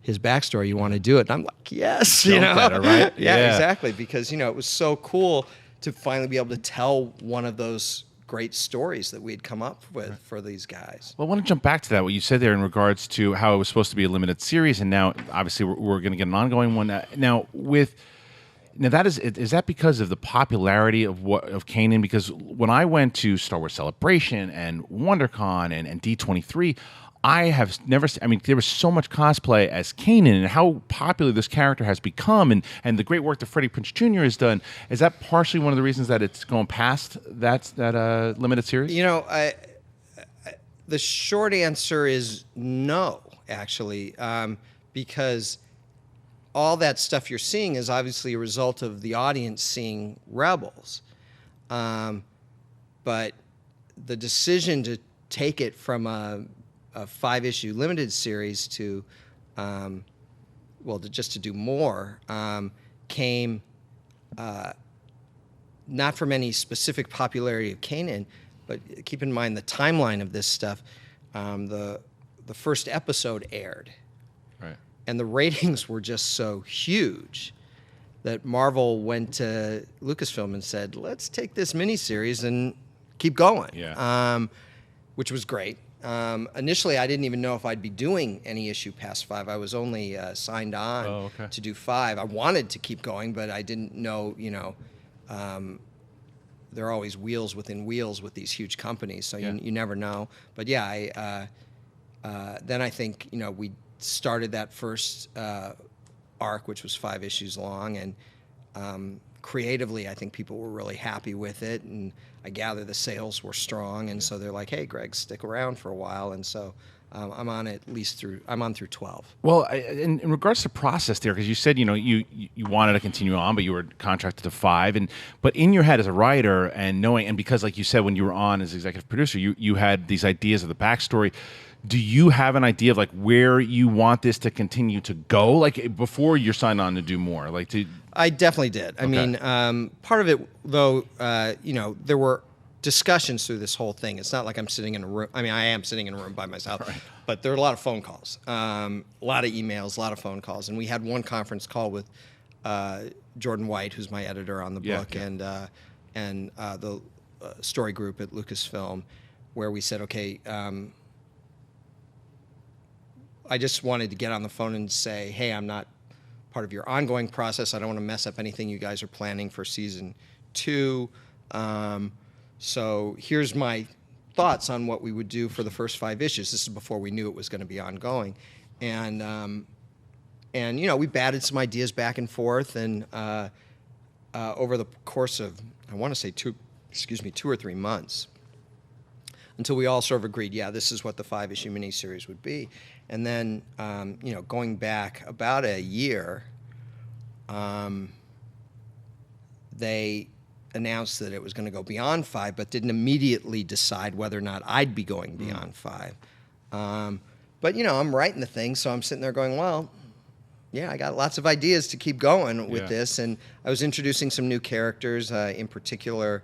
[SPEAKER 3] his backstory. You want to do it? And I'm like, yes,
[SPEAKER 1] Better, right?
[SPEAKER 3] Yeah, exactly. Because, it was so cool to finally be able to tell one of those great stories that we'd come up with for these guys.
[SPEAKER 1] Well, I want to jump back to that, what you said there in regards to how it was supposed to be a limited series, and now obviously we're going to get an ongoing one. Now that is that because of the popularity of Kanan? Because when I went to Star Wars Celebration and WonderCon and D23, I have never seen, there was so much cosplay as Kanan and how popular this character has become and the great work that Freddie Prinze Jr. has done. Is that partially one of the reasons that it's going past that limited series?
[SPEAKER 3] The short answer is no, actually, because all that stuff you're seeing is obviously a result of the audience seeing Rebels. But the decision to take it from a 5-issue limited series to just to do more came not from any specific popularity of Kanan, but keep in mind the timeline of this stuff. The first episode aired,
[SPEAKER 1] right,
[SPEAKER 3] and the ratings were just so huge that Marvel went to Lucasfilm and said, let's take this miniseries and keep going.
[SPEAKER 1] Yeah.
[SPEAKER 3] Which was great. Initially, I didn't even know if I'd be doing any issue past 5. I was only signed on to do 5. I wanted to keep going, but I didn't know, there are always wheels within wheels with these huge companies, so you never know. But yeah, then I think, we started that first arc, which was 5 issues long, and creatively, I think people were really happy with it, and I gather the sales were strong, and so they're like, "Hey, Greg, stick around for a while," and so I'm on through 12.
[SPEAKER 1] Well, in regards to process there, because you said you wanted to continue on, but you were contracted to 5, but in your head as a writer and knowing, and because like you said when you were on as executive producer, you had these ideas of the backstory. Do you have an idea of like where you want this to continue to go, like before you're signed on to do more?
[SPEAKER 3] I definitely did. I mean, part of it, though, there were discussions through this whole thing. It's not like I'm sitting in a room. I mean, I am sitting in a room by myself, but there were a lot of phone calls, a lot of emails, a lot of phone calls. And we had one conference call with Jordan White, who's my editor on the book, and the story group at Lucasfilm, where we said, okay, I just wanted to get on the phone and say, hey, I'm not part of your ongoing process. I don't want to mess up anything you guys are planning for season 2. So here's my thoughts on what we would do for the first 5 issues. This is before we knew it was going to be ongoing. And we batted some ideas back and forth, and over the course of, I want to say 2 or 3 months, until we all sort of agreed, this is what the 5-issue miniseries would be. And then, going back about a year, they announced that it was going to go beyond 5, but didn't immediately decide whether or not I'd be going beyond 5. But, I'm writing the thing, so I'm sitting there going, well, I got lots of ideas to keep going with this. And I was introducing some new characters, in particular,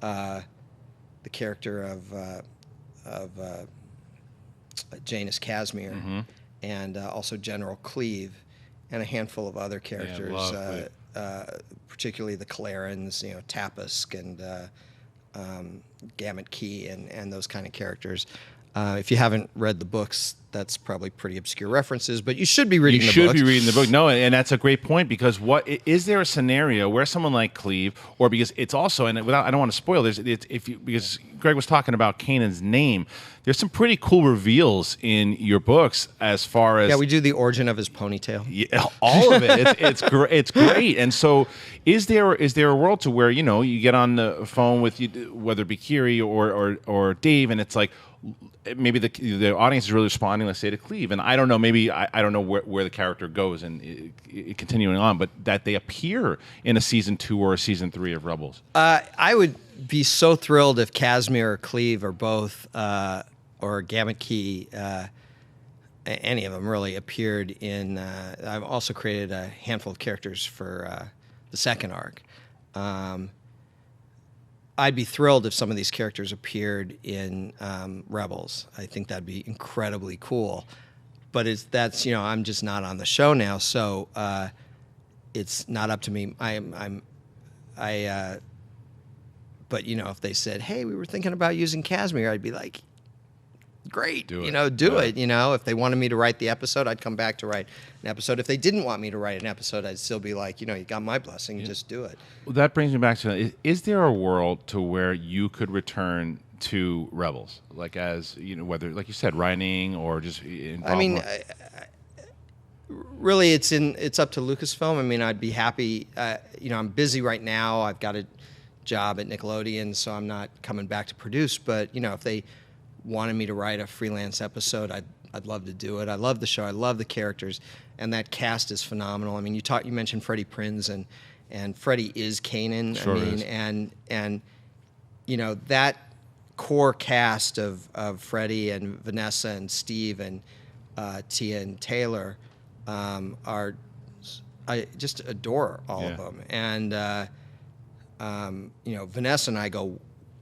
[SPEAKER 3] the character of Janus Casimir, and also General Cleve, and a handful of other characters, particularly the Clarens, Tapisk and Gamut Key, and those kind of characters. If you haven't read the books, that's probably pretty obscure references, but you should be reading the book.
[SPEAKER 1] You should be reading the book. No, and that's a great point, because is there a scenario where someone like Cleve, or because it's also, and I don't want to spoil this, because Greg was talking about Kanan's name, there's some pretty cool reveals in your books as far as...
[SPEAKER 3] Yeah, we do the origin of his ponytail.
[SPEAKER 1] Yeah, all of it. It's great. And so is there a world to where, you get on the phone with, whether it be Kiri or Dave, and it's like, maybe the audience is really responding, let's say, to Cleve, and I don't know, maybe I don't know where the character goes and continuing on, but that they appear in a season 2 or a season 3 of Rebels.
[SPEAKER 3] I would be so thrilled if Casimir or Cleve or both, or Gamut Key, any of them really appeared in. I've also created a handful of characters for the second arc. I'd be thrilled if some of these characters appeared in Rebels. I think that'd be incredibly cool. But I'm just not on the show now, so it's not up to me. But if they said, "Hey, we were thinking about using Casimir," I'd be like, "Great, do it." If they wanted me to write the episode, I'd come back to write an episode. If they didn't want me to write an episode, I'd still be like, you got my blessing, just do it.
[SPEAKER 1] Well, that brings me back to, is there a world to where you could return to Rebels, like as whether, like you said, writing or just involved?
[SPEAKER 3] I mean, really, it's up to Lucasfilm. I mean, I'd be happy. I'm busy right now. I've got a job at Nickelodeon, so I'm not coming back to produce. But if they wanted me to write a freelance episode, I'd love to do it. I love the show. I love the characters, and that cast is phenomenal. I mean, you mentioned Freddie Prinze, and Freddie is Kanan.
[SPEAKER 1] Sure is.
[SPEAKER 3] And that core cast of Freddie and Vanessa and Steve and Tia and Taylor I just adore all of them. And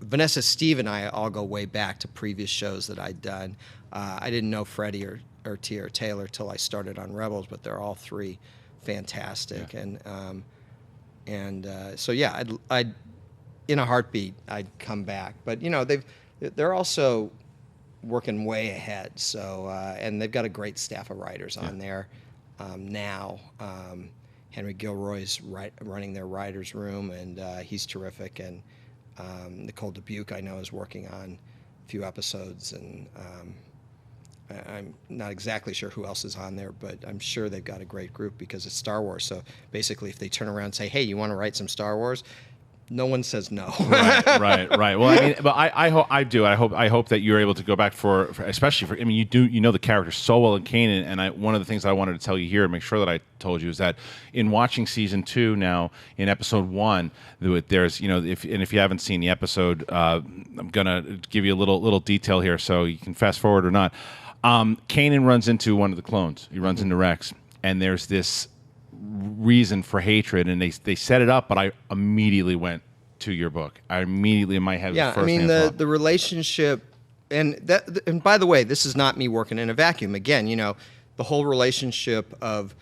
[SPEAKER 3] Vanessa, Steve, and I all go way back to previous shows that I'd done. I didn't know Freddie or Tia or Taylor till I started on Rebels, but they're all 3 fantastic. Yeah. So yeah, I'd in a heartbeat I'd come back. But they're also working way ahead. So and they've got a great staff of writers on there now. Henry Gilroy's running their writers' room, and he's terrific. And Nicole Dubuque, I know, is working on a few episodes, and I'm not exactly sure who else is on there, but I'm sure they've got a great group because it's Star Wars. So basically, if they turn around and say, "Hey, you want to write some Star Wars?" No one says no.
[SPEAKER 1] Right. Well, I mean, but I hope I do. I hope that you're able to go back for especially for. I mean, you know the character so well in Kanan, and one of the things I wanted to tell you here and make sure that I told you is that in watching season 2 now in episode 1, there's if you haven't seen the episode, I'm gonna give you a little detail here so you can fast forward or not. Kanan runs into one of the clones. He runs into Rex, and there's this reason for hatred, and they set it up, but I immediately went to your book. I immediately in my head.
[SPEAKER 3] Yeah, I mean the relationship, and by the way, this is not me working in a vacuum. Again, the whole relationship of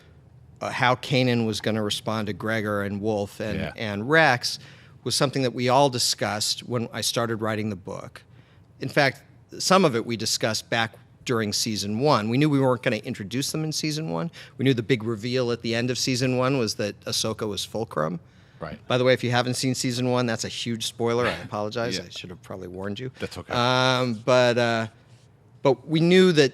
[SPEAKER 3] how Kanan was going to respond to Gregor and Wolf and Rex was something that we all discussed when I started writing the book. In fact, some of it we discussed back during season 1. We knew we weren't going to introduce them in season 1. We knew the big reveal at the end of season 1 was that Ahsoka was Fulcrum.
[SPEAKER 1] Right.
[SPEAKER 3] By the way, if you haven't seen season 1, that's a huge spoiler. I apologize. I should have probably warned you.
[SPEAKER 1] That's okay.
[SPEAKER 3] But we knew that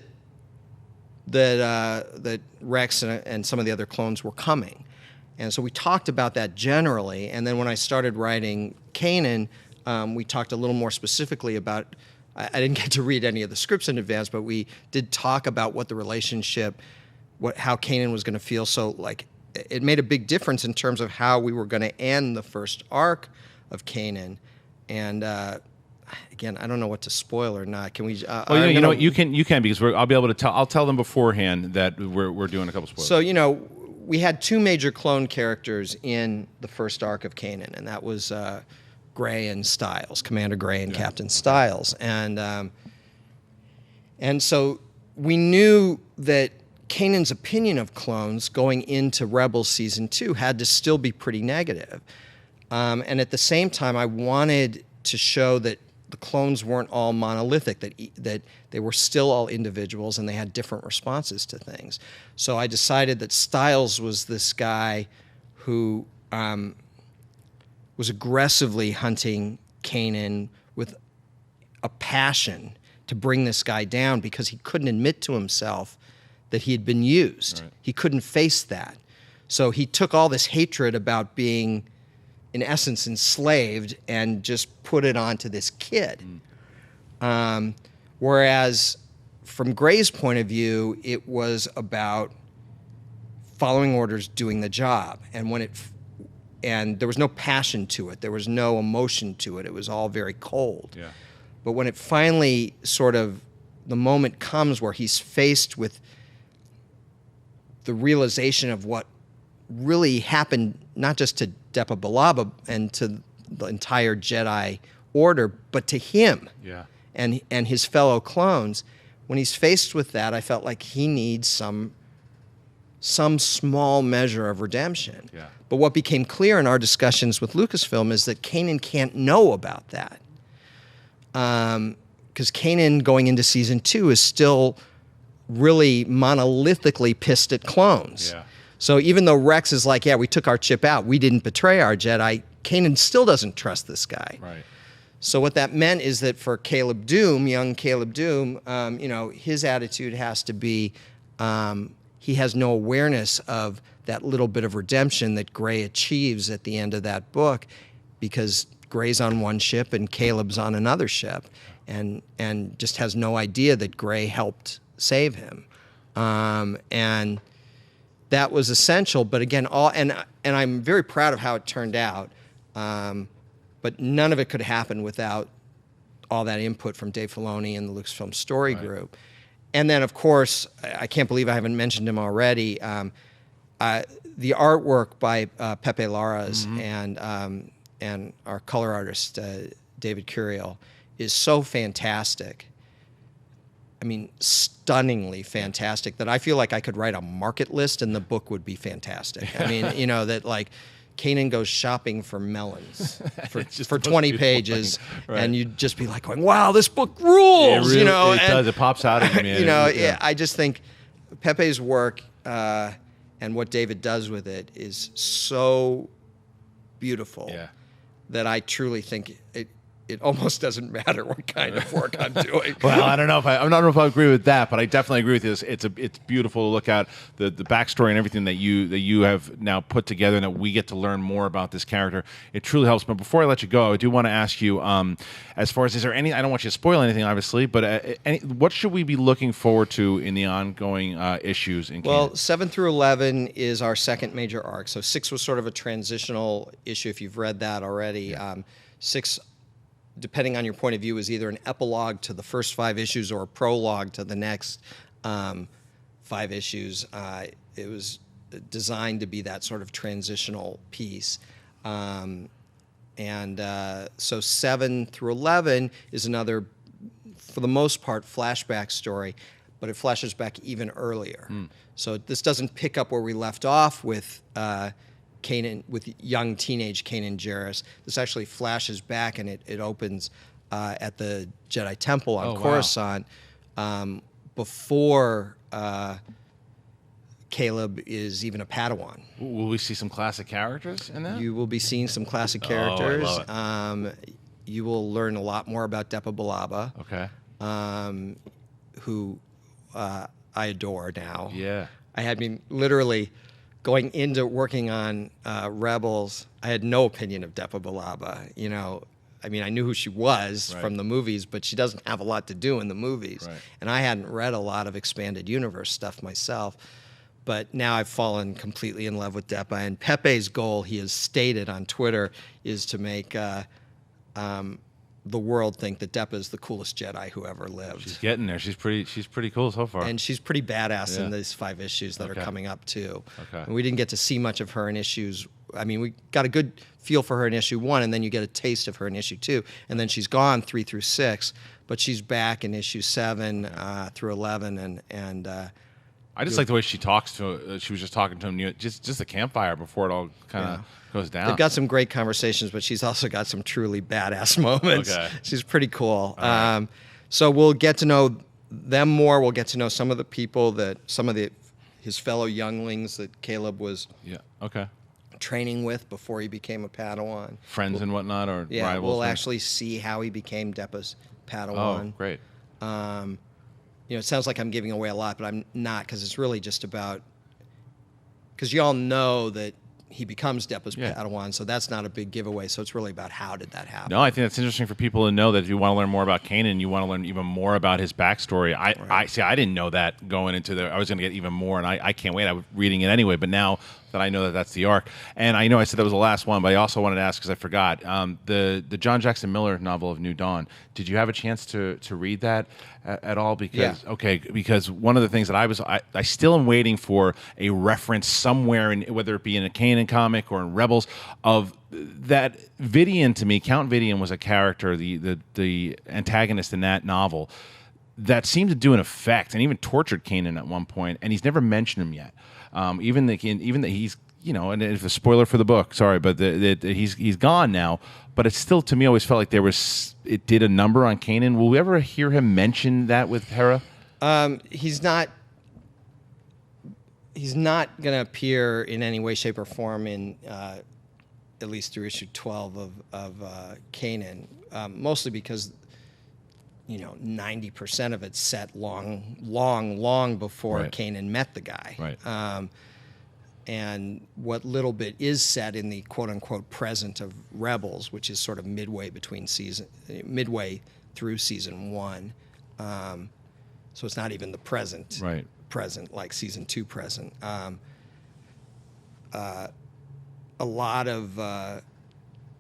[SPEAKER 3] Rex and some of the other clones were coming. And so we talked about that generally. And then when I started writing Kanan, we talked a little more specifically about, I didn't get to read any of the scripts in advance, but we did talk about what the relationship, how Kanan was going to feel. So like it made a big difference in terms of how we were going to end the first arc of Kanan. And again, I don't know what to spoil or not. Can we?
[SPEAKER 1] Well, you know what, you can because I'll be able to tell. I'll tell them beforehand that we're doing a couple spoilers.
[SPEAKER 3] So we had 2 major clone characters in the first arc of Kanan, and that was Gray and Styles, Commander Gray and Captain Styles, and so we knew that Kanan's opinion of clones going into Rebels season 2 had to still be pretty negative, and at the same time, I wanted to show that the clones weren't all monolithic, that they were still all individuals and they had different responses to things. So I decided that Styles was this guy who was aggressively hunting Kanan with a passion to bring this guy down because he couldn't admit to himself that he had been used. Right. He couldn't face that. So he took all this hatred about being, in essence, enslaved and just put it onto this kid. Whereas from Gray's point of view, it was about following orders, doing the job. And there was no passion to it. There was no emotion to it. It was all very cold.
[SPEAKER 1] Yeah.
[SPEAKER 3] But when it finally the moment comes where he's faced with the realization of what really happened, not just to Depa Billaba and to the entire Jedi Order, but to him and his fellow clones, when he's faced with that, I felt like he needs some small measure of redemption.
[SPEAKER 1] Yeah.
[SPEAKER 3] But what became clear in our discussions with Lucasfilm is that Kanan can't know about that. Because Kanan, going into season 2, is still really monolithically pissed at clones.
[SPEAKER 1] Yeah.
[SPEAKER 3] So even though Rex is like, yeah, we took our chip out, we didn't betray our Jedi, Kanan still doesn't trust this guy.
[SPEAKER 1] Right.
[SPEAKER 3] So what that meant is that for Caleb Doom, young Caleb Doom, his attitude has to be, he has no awareness of that little bit of redemption that Gray achieves at the end of that book, because Gray's on one ship and Caleb's on another ship, and just has no idea that Gray helped save him, and that was essential. But again, and I'm very proud of how it turned out, but none of it could happen without all that input from Dave Filoni and the Lucasfilm Story Group. And then, of course, I can't believe I haven't mentioned him already. The artwork by Pepe Larraz and our color artist, David Curiel, is so fantastic. I mean, stunningly fantastic, that I feel like I could write a market list and the book would be fantastic. I mean, that like Kanan goes shopping for melons for
[SPEAKER 1] It's just the most
[SPEAKER 3] 20
[SPEAKER 1] beautiful
[SPEAKER 3] pages,
[SPEAKER 1] thing. Right.
[SPEAKER 3] and you'd just be like going, "Wow, this book rules!"
[SPEAKER 1] It
[SPEAKER 3] and,
[SPEAKER 1] does. It pops out of you, man.
[SPEAKER 3] you know,
[SPEAKER 1] Yeah.
[SPEAKER 3] I just think Pepe's work and what David does with it is so beautiful
[SPEAKER 1] Yeah.
[SPEAKER 3] that I truly think it almost doesn't matter what kind of work I'm doing.
[SPEAKER 1] Well, I don't know if I don't know if I agree with that, but I definitely agree with this. It's beautiful to look at the backstory and everything that you have now put together, and that we get to learn more about this character. It truly helps. But before I let you go, I do want to ask you, as far as, is there any? I don't want you to spoil anything, obviously, but what should we be looking forward to in the ongoing issues in
[SPEAKER 3] Well,
[SPEAKER 1] Canon?
[SPEAKER 3] 7 through 11 is our second major arc. So 6 was sort of a transitional issue, if you've read that already. 6, depending on your point of view, is either an epilogue to the first 5 issues or a prologue to the next 5 issues. It was designed to be that sort of transitional piece. So 7 through 11 is another, for the most part, flashback story, but it flashes back even earlier. So this doesn't pick up where we left off with Kanan, with young teenage Kanan Jarrus. This actually flashes back, and it opens at the Jedi Temple on Coruscant before Caleb is even a Padawan.
[SPEAKER 1] Will we see some classic characters in that?
[SPEAKER 3] You will be seeing some classic
[SPEAKER 1] I
[SPEAKER 3] characters.
[SPEAKER 1] love
[SPEAKER 3] You will learn a lot more about Depa Billaba, who I adore now.
[SPEAKER 1] Yeah.
[SPEAKER 3] I mean, literally going into working on Rebels, I had no opinion of Depa Billaba. You know, I mean, I knew who she was from the movies, but she doesn't have a lot to do in the movies.
[SPEAKER 1] Right.
[SPEAKER 3] And I hadn't read a lot of expanded universe stuff myself. But now I've fallen completely in love with Depa. And Pepe's goal, he has stated on Twitter, is to make the world think that Depa is the coolest Jedi who ever lived.
[SPEAKER 1] She's getting there. She's pretty cool so far.
[SPEAKER 3] And she's pretty badass
[SPEAKER 1] Yeah.
[SPEAKER 3] in these 5 issues that are coming up too.
[SPEAKER 1] Okay.
[SPEAKER 3] And we didn't get to see much of her in issues. I mean, we got a good feel for her in issue 1, and then you get a taste of her in issue 2, and then she's gone 3 through 6, but she's back in issue 7 through 11, and
[SPEAKER 1] I just like the way she talks to. She was just talking to him, just a campfire before it all kind of goes down.
[SPEAKER 3] they've got some great conversations, but she's also got some truly badass moments.
[SPEAKER 1] Okay.
[SPEAKER 3] She's pretty cool.
[SPEAKER 1] Right.
[SPEAKER 3] So we'll get to know them more. We'll get to know some of the people his fellow younglings that Caleb was training with before he became a Padawan.
[SPEAKER 1] Friends and whatnot, or
[SPEAKER 3] Yeah,
[SPEAKER 1] rivals.
[SPEAKER 3] we'll actually see how he became Depa's Padawan.
[SPEAKER 1] Oh, great.
[SPEAKER 3] You know, it sounds like I'm giving away a lot, but I'm not, because it's really just about, because you all know that he becomes Depa's Padawan, so that's not a big giveaway. So it's really about how did that happen.
[SPEAKER 1] No, I think that's interesting for people to know that if you want to learn more about Kanan, you want to learn even more about his backstory. I see. I didn't know that going into I was going to get even more, and I can't wait. I was reading it anyway, but now that I know that that's the arc, and I know I said that was the last one, but I also wanted to ask because I forgot the John Jackson Miller novel of New Dawn. Did you have a chance to read that at all? Because one of the things that I still am waiting for a reference somewhere in, whether it be in a Kanan comic or in Rebels, of that Vidian. To me, Count Vidian was a character, the antagonist in that novel, that seemed to do an effect and even tortured Kanan at one point, and he's never mentioned him yet. Even that he's, you know, and it's a spoiler for the book, sorry, but he's gone now. But it still, to me, always felt like it did a number on Kanan. Will we ever hear him mention that with Hera?
[SPEAKER 3] He's not going to appear in any way, shape, or form in at least through issue 12 of Kanan, mostly because, you know, 90% of it's set long before Kanan met the guy.
[SPEAKER 1] Right.
[SPEAKER 3] And what little bit is set in the quote-unquote present of Rebels, which is sort of midway through season 1. So it's not even the present.
[SPEAKER 1] Right.
[SPEAKER 3] Present, like season 2 present. A lot of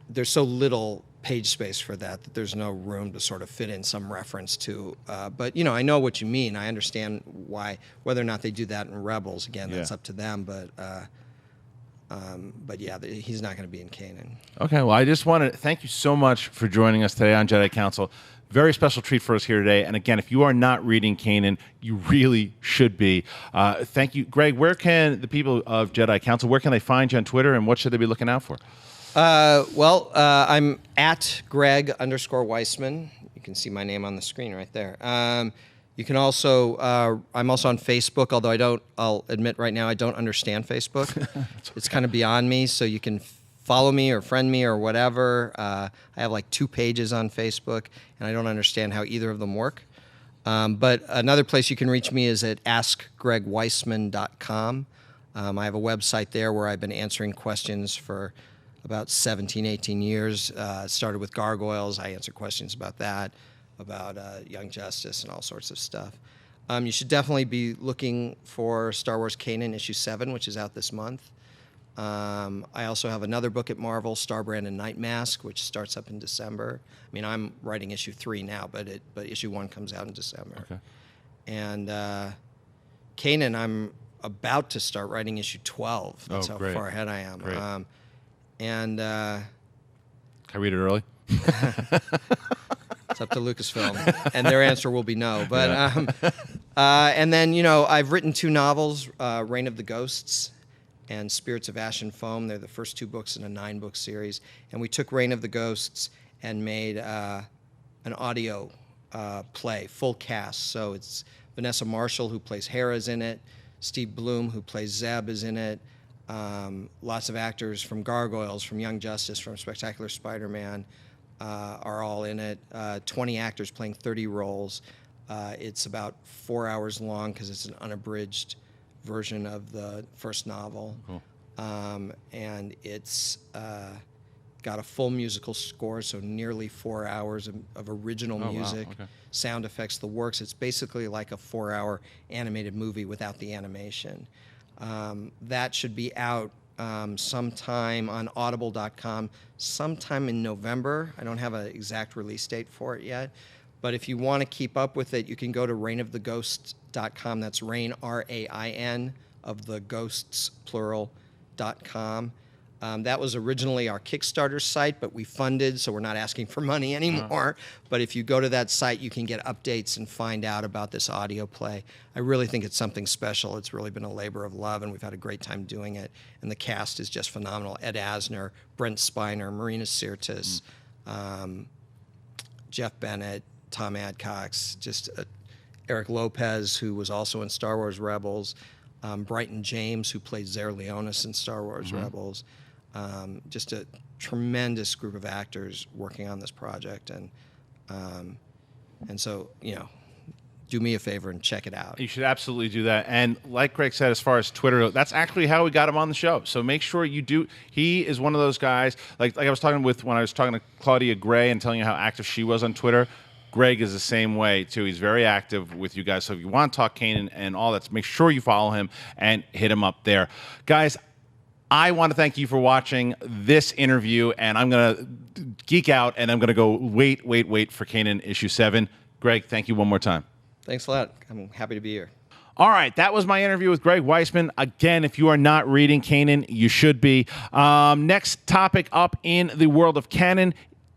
[SPEAKER 3] there's so little page space for that there's no room to sort of fit in some reference to. But you know, I know what you mean. I understand why. Whether or not they do that in Rebels, again, that's up to them. But But yeah, he's not going to be in Kanan.
[SPEAKER 1] Okay, well, I just want to thank you so much for joining us today on Jedi Council. Very special treat for us here today. And again, if you are not reading Kanan, you really should be. Thank you. Greg, where can the people of Jedi Council, where can they find you on Twitter, and what should they be looking out for?
[SPEAKER 3] I'm at Greg_Weisman. You can see my name on the screen right there. You can also, I'm also on Facebook, although I'll admit right now, I don't understand Facebook. It's kind of beyond me, so you can follow me or friend me or whatever. I have like 2 pages on Facebook, and I don't understand how either of them work. But another place you can reach me is at askgregweissman.com. I have a website there where I've been answering questions for about 17, 18 years. Started with gargoyles. I answer questions about that, about Young Justice and all sorts of stuff. You should definitely be looking for Star Wars Kanan issue 7, which is out this month. I also have another book at Marvel, Starbrand and Night Mask, which starts up in December. I mean, I'm writing issue 3 now, but issue 1 comes out in December. Okay. And Kanan, I'm about to start writing issue 12. That's how far ahead I am.
[SPEAKER 1] Great.
[SPEAKER 3] Can
[SPEAKER 1] I read it early?
[SPEAKER 3] It's up to Lucasfilm, and their answer will be no. But and then I've written 2 novels, Reign of the Ghosts and Spirits of Ash and Foam. They're the first 2 books in a 9-book series, and we took Reign of the Ghosts and made an audio play, full cast. So it's Vanessa Marshall, who plays Hera, is in it. Steve Bloom, who plays Zeb, is in it. Lots of actors from Gargoyles, from Young Justice, from Spectacular Spider-Man are all in it. 20 actors playing 30 roles. It's about 4 hours long because it's an unabridged version of the first novel. Cool. And it's got a full musical score, so nearly 4 hours of original music, wow. Okay. Sound effects, the works. It's basically like a 4-hour animated movie without the animation. That should be out sometime on audible.com sometime in November. I don't have an exact release date for it yet. But if you want to keep up with it, you can go to reignoftheghosts.com. That's Rain, R-A-I-N, of the ghosts, plural.com. That was originally our Kickstarter site, but we funded, so we're not asking for money anymore. But if you go to that site, you can get updates and find out about this audio play. I really think it's something special. It's really been a labor of love, and we've had a great time doing it. And the cast is just phenomenal. Ed Asner, Brent Spiner, Marina Sirtis, Jeff Bennett, Tom Adcox, Eric Lopez, who was also in Star Wars Rebels, Brighton James, who played Zer Leonis in Star Wars Rebels. Just a tremendous group of actors working on this project, and so do me a favor and check it out.
[SPEAKER 1] You should absolutely do that. And like Greg said, as far as Twitter, that's actually how we got him on the show. So make sure you do. He is one of those guys, like I was talking with when I was talking to Claudia Gray and telling you how active she was on Twitter. Greg is the same way, too. He's very active with you guys. So if you want to talk Kanan and all that, make sure you follow him and hit him up there. Guys, I want to thank you for watching this interview, and I'm going to geek out, and I'm going to go wait for Kanan issue 7. Greg, thank you one more time.
[SPEAKER 3] Thanks a lot. I'm happy to be here.
[SPEAKER 1] All right, that was my interview with Greg Weisman. Again, if you are not reading Kanan, you should be. Next topic up in the world of canon.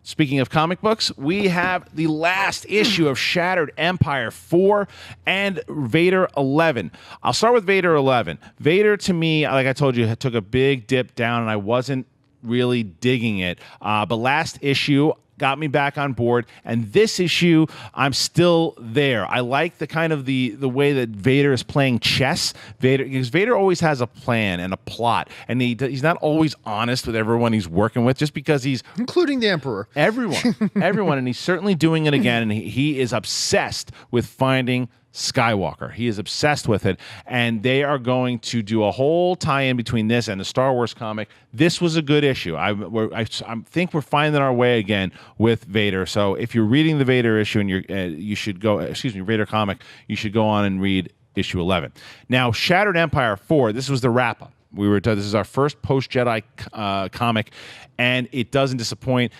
[SPEAKER 1] Speaking of comic books, we have the last issue of Shattered Empire 4 and Vader 11. I'll start with Vader 11. Vader, to me, like I told you, took a big dip down, and I wasn't really digging it. But last issue got me back on board, and this issue, I'm still there. I like the kind of the way that Vader is playing chess. Because Vader always has a plan and a plot, and he's not always honest with everyone he's working with, just because he's
[SPEAKER 2] including the Emperor,
[SPEAKER 1] everyone, and he's certainly doing it again. And he is obsessed with finding Skywalker. He is obsessed with it, and they are going to do a whole tie-in between this and the Star Wars comic. This was a good issue. I think we're finding our way again with Vader. So if you're reading the Vader issue and you should go, Vader comic, you should go on and read issue 11. Now, Shattered Empire 4. This was the wrap-up. This is our first post-Jedi comic, and it doesn't disappoint.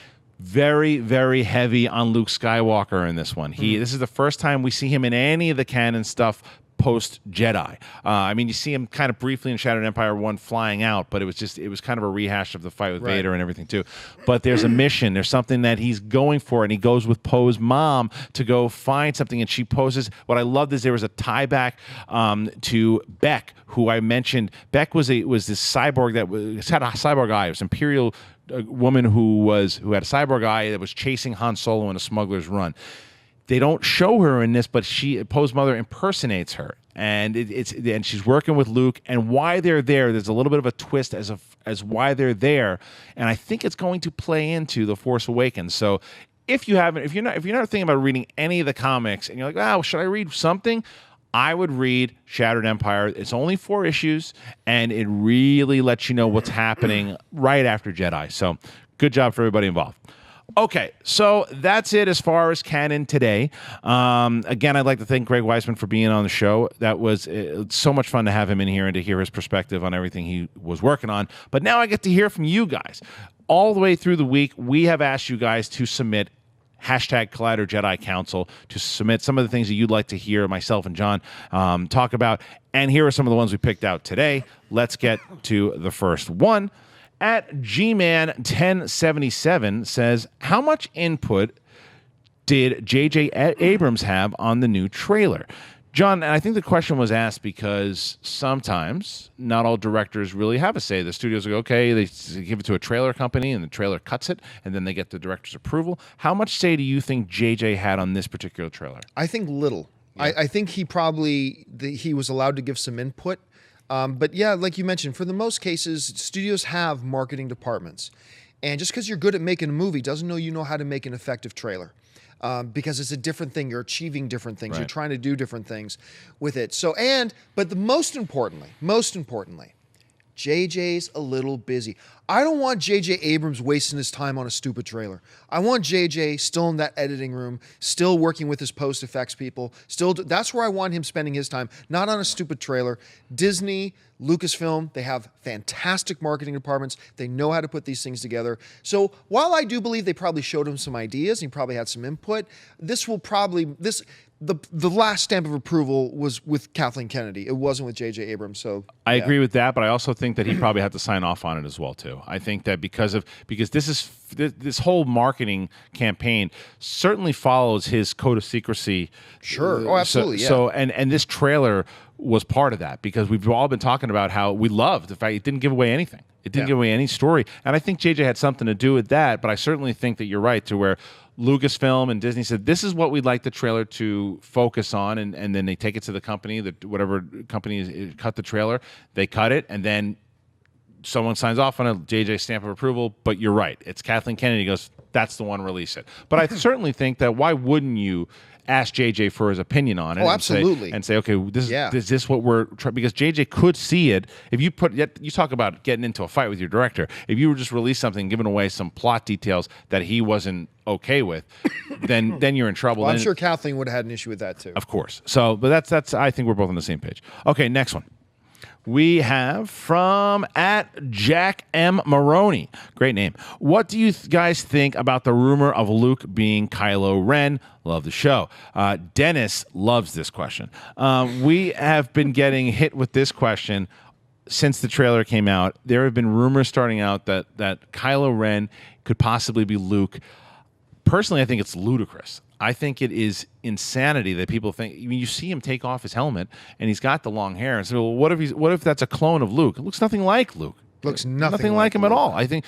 [SPEAKER 1] Very, very heavy on Luke Skywalker in this one. This is the first time we see him in any of the canon stuff post Jedi. I mean, you see him kind of briefly in Shattered Empire 1 flying out, but it was kind of a rehash of the fight with Vader and everything too. But there's a mission. There's something that he's going for, and he goes with Poe's mom to go find something, and she poses. What I loved is there was a tie back to Beck, who I mentioned. Beck was this cyborg that had a cyborg eye. It was Imperial woman who had a cyborg eye that was chasing Han Solo in a smuggler's run. They don't show her in this, but Poe's mother impersonates her, and and she's working with Luke. And why they're there's a little bit of a twist as why they're there, and I think it's going to play into The Force Awakens. So if you're not thinking about reading any of the comics, and you're like, oh, should I read something? I would read Shattered Empire. It's only 4 issues, and it really lets you know what's happening right after Jedi. So good job for everybody involved. Okay, so that's it as far as canon today. Again, I'd like to thank Greg Weisman for being on the show. That was so much fun to have him in here and to hear his perspective on everything he was working on. But now I get to hear from you guys. All the way through the week, we have asked you guys to submit #Collider Jedi Council to submit some of the things that you'd like to hear myself and John talk about. And here are some of the ones we picked out today. Let's get to the first one. At Gman1077 says, how much input did J.J. Abrams have on the new trailer? John, and I think the question was asked because sometimes not all directors really have a say. The studios go, okay, they give it to a trailer company and the trailer cuts it, and then they get the director's approval. How much say do you think J.J. had on this particular trailer?
[SPEAKER 2] I think little. Yeah. I think he was allowed to give some input. But yeah, like you mentioned, for the most cases, studios have marketing departments. And just because you're good at making a movie doesn't mean you know how to make an effective trailer. Because it's a different thing. You're achieving different things. Right. You're trying to do different things with it. But most importantly, JJ's a little busy. I don't want JJ Abrams wasting his time on a stupid trailer. I want JJ still in that editing room, still working with his post-effects people. That's where I want him spending his time, not on a stupid trailer. Disney, Lucasfilm, they have fantastic marketing departments. They know how to put these things together. So while I do believe they probably showed him some ideas and he probably had some input, the last stamp of approval was with Kathleen Kennedy. It wasn't with J.J. Abrams. So
[SPEAKER 1] I agree with that, but I also think that he probably had to sign off on it as well too. I think that because this whole marketing campaign certainly follows his code of secrecy.
[SPEAKER 2] Sure. Oh, absolutely.
[SPEAKER 1] So this trailer was part of that because we've all been talking about how we loved the fact it didn't give away anything. It didn't give away any story, and I think JJ had something to do with that. But I certainly think that you're right to where Lucasfilm and Disney said, this is what we'd like the trailer to focus on, and then they take it to the company, whatever company cut the trailer, they cut it, and then someone signs off on a JJ stamp of approval, but you're right. It's Kathleen Kennedy goes, that's the one, release it. But I certainly think that why wouldn't you ask JJ for his opinion on it?
[SPEAKER 2] Oh, absolutely.
[SPEAKER 1] And say, okay, is this what we're trying? Because JJ could see it. If you talk about getting into a fight with your director. If you were just release something, giving away some plot details that he wasn't okay with, then you're in trouble.
[SPEAKER 2] Well, I'm sure Kathleen would have had an issue with that too.
[SPEAKER 1] Of course. So, but that's. I think we're both on the same page. Okay, next one. We have from at Jack M. Maroney. Great name. What do you guys think about the rumor of Luke being Kylo Ren? Love the show. Dennis loves this question. We have been getting hit with this question since the trailer came out. There have been rumors starting out that Kylo Ren could possibly be Luke. Personally, I think it's ludicrous. I think it is insanity that people think. I mean, you see him take off his helmet, and he's got the long hair. And so, well, what if that's a clone of Luke? It looks nothing like Luke.
[SPEAKER 2] Looks nothing
[SPEAKER 1] like him
[SPEAKER 2] Luke
[SPEAKER 1] at all. I think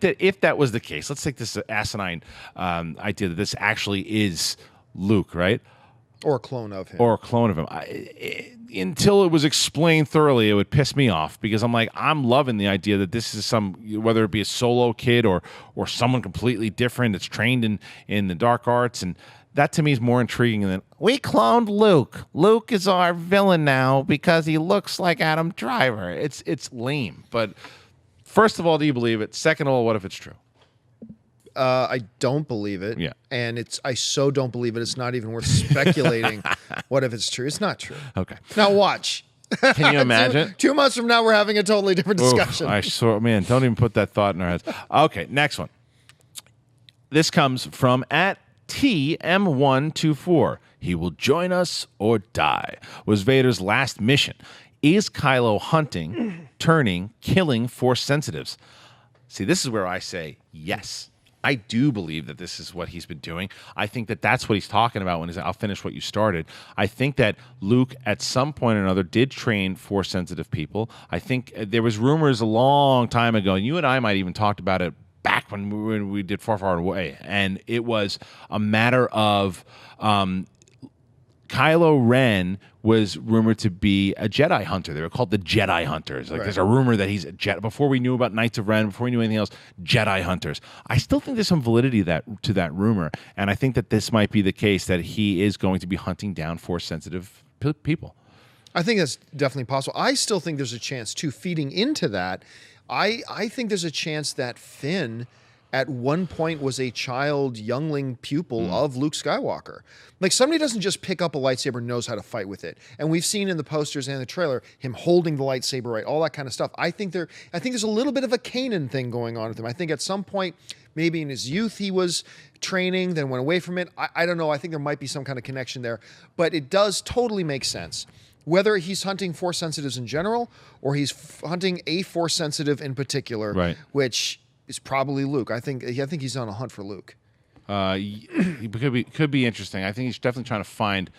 [SPEAKER 1] that if that was the case, let's take this asinine idea that this actually is Luke, right?
[SPEAKER 2] Or a clone of him.
[SPEAKER 1] Until it was explained thoroughly, it would piss me off because I'm loving the idea that this is whether it be a solo kid or someone completely different that's trained in the dark arts, and that to me is more intriguing than we cloned Luke. Luke is our villain now because he looks like Adam Driver. It's lame. But first of all, do you believe it? Second of all, what if it's true?
[SPEAKER 2] I don't believe it.
[SPEAKER 1] Yeah.
[SPEAKER 2] And I so don't believe it. It's not even worth speculating. What if it's true? It's not true.
[SPEAKER 1] Okay.
[SPEAKER 2] Now watch.
[SPEAKER 1] Can you imagine?
[SPEAKER 2] 2 months from now, we're having a totally different discussion.
[SPEAKER 1] Man, don't even put that thought in our heads. Okay, next one. This comes from at TM124, he will join us or die, was Vader's last mission. Is Kylo hunting, turning, killing Force sensitives? See, this is where I say yes. I do believe that this is what he's been doing. I think that that's what he's talking about when he's, I'll finish what you started. I think that Luke, at some point or another, did train Force-sensitive people. I think there was rumors a long time ago, and you and I might even talked about it back when we did Far, Far Away, and it was a matter of Kylo Ren was rumored to be a Jedi hunter. They were called the Jedi Hunters. Like, there's a rumor that he's a Jedi. Before we knew about Knights of Ren, before we knew anything else, Jedi Hunters. I still think there's some validity to that rumor, and I think that this might be the case, that he is going to be hunting down Force-sensitive people.
[SPEAKER 2] I think that's definitely possible. I still think there's a chance, too, feeding into that. I think there's a chance that Finn at one point was a child youngling pupil of Luke Skywalker. Like, somebody doesn't just pick up a lightsaber and knows how to fight with it. And we've seen in the posters and the trailer him holding the lightsaber, right, all that kind of stuff. I think there's a little bit of a Kanan thing going on with him. I think at some point, maybe in his youth, he was training, then went away from it. I don't know. I think there might be some kind of connection there. But it does totally make sense. Whether he's hunting Force sensitives in general, or he's hunting a Force sensitive in particular,
[SPEAKER 1] Right.
[SPEAKER 2] which is probably Luke. I think he's on a hunt for Luke.
[SPEAKER 1] He could be interesting. I think he's definitely trying to find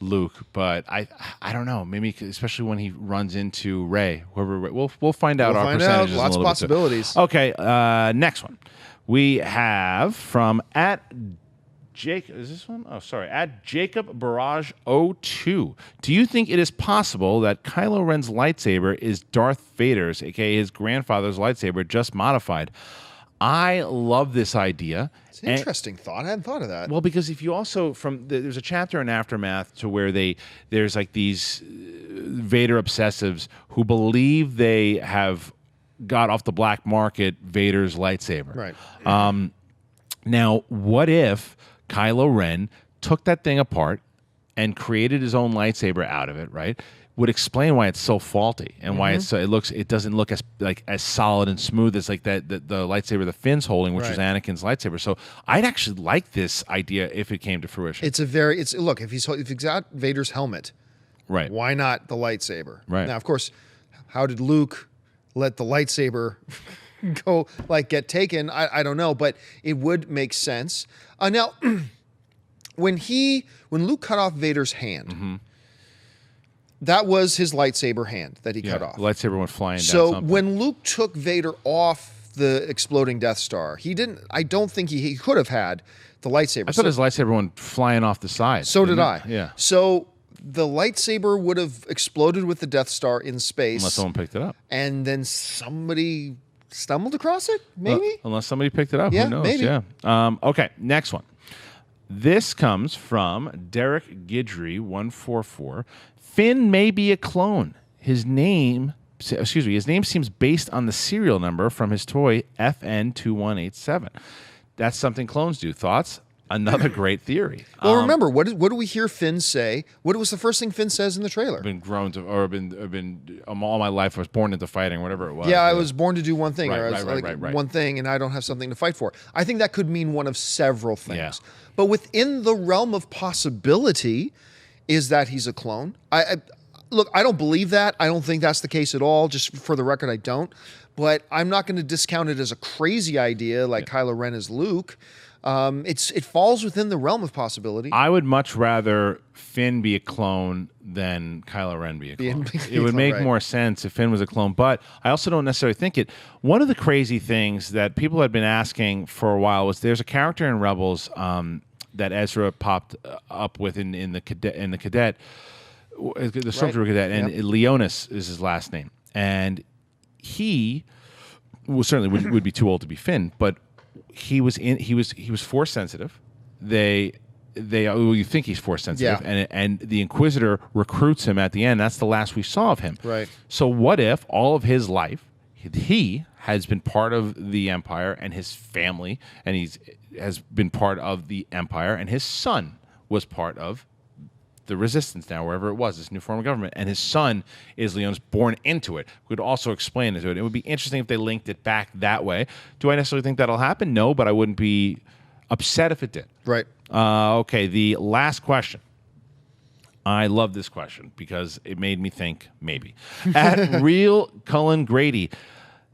[SPEAKER 1] Luke, but I don't know. Maybe especially when he runs into Rey. We'll find out.
[SPEAKER 2] We'll find out. Lots of possibilities.
[SPEAKER 1] Okay, next one we have from Jake, is this one? Oh, sorry. At Jacob Barrage 02. Do you think it is possible that Kylo Ren's lightsaber is Darth Vader's, aka his grandfather's lightsaber, just modified? I love this idea.
[SPEAKER 2] It's an interesting thought. I hadn't thought of that.
[SPEAKER 1] Well, because if you also there's a chapter in Aftermath to where there's like these Vader obsessives who believe they have got off the black market Vader's lightsaber.
[SPEAKER 2] Right.
[SPEAKER 1] Now, what if Kylo Ren took that thing apart and created his own lightsaber out of it, right? Would explain why it's so faulty and why it doesn't look as solid and smooth as like the lightsaber that Finn's holding, which was Anakin's lightsaber. So I'd actually like this idea if it came to fruition.
[SPEAKER 2] Look, if he's got Vader's helmet,
[SPEAKER 1] right?
[SPEAKER 2] Why not the lightsaber?
[SPEAKER 1] Right.
[SPEAKER 2] Now, of course, how did Luke let the lightsaber go, get taken? I don't know, but it would make sense. Now, when Luke cut off Vader's hand, that was his lightsaber hand that he cut off.
[SPEAKER 1] The lightsaber went flying down.
[SPEAKER 2] So
[SPEAKER 1] something.
[SPEAKER 2] when Luke took Vader off the exploding Death Star, I don't think he could have had the lightsaber.
[SPEAKER 1] I thought his lightsaber went flying off the side.
[SPEAKER 2] So did I.
[SPEAKER 1] Yeah.
[SPEAKER 2] So the lightsaber would have exploded with the Death Star in space.
[SPEAKER 1] Unless someone picked it up.
[SPEAKER 2] And then somebody stumbled across it, maybe?
[SPEAKER 1] Unless somebody picked it up.
[SPEAKER 2] Yeah,
[SPEAKER 1] Who knows?
[SPEAKER 2] maybe.
[SPEAKER 1] Yeah. Okay, next one. This comes from Derek Gidry, 144. Finn may be a clone. His name seems based on the serial number from his toy FN2187. That's something clones do. Thoughts? Another great theory.
[SPEAKER 2] Well, remember, what do we hear Finn say? What was the first thing Finn says in the trailer?
[SPEAKER 1] I've been grown to, or I've been all my life. I was born into fighting, whatever it was.
[SPEAKER 2] Yeah, I was born to do one thing,
[SPEAKER 1] Right.
[SPEAKER 2] one thing, and I don't have something to fight for. I think that could mean one of several things.
[SPEAKER 1] Yeah.
[SPEAKER 2] But within the realm of possibility, is that he's a clone? Look, I don't believe that. I don't think that's the case at all. Just for the record, I don't. But I'm not going to discount it as a crazy idea like Kylo Ren is Luke. It falls within the realm of possibility.
[SPEAKER 1] I would much rather Finn be a clone than Kylo Ren be a clone. It would make more sense if Finn was a clone, but I also don't necessarily think it. One of the crazy things that people had been asking for a while was there's a character in Rebels that Ezra popped up with in the cadet, the Stormtrooper cadet, and Leonis is his last name, and he certainly would be too old to be Finn, but he was Force sensitive. You think he's Force sensitive, and the Inquisitor recruits him at the end. That's the last we saw of him.
[SPEAKER 2] Right.
[SPEAKER 1] So what if all of his life he has been part of the Empire and his family, and has been part of the Empire, and his son was part of the Resistance now, wherever it was, this new form of government, and his son is Leon's born into it. We could also explain it to it. It would be interesting if they linked it back that way. Do I necessarily think that'll happen? No, but I wouldn't be upset if it did.
[SPEAKER 2] Right.
[SPEAKER 1] Okay, the last question. I love this question because it made me think maybe. At Real Cullen Grady,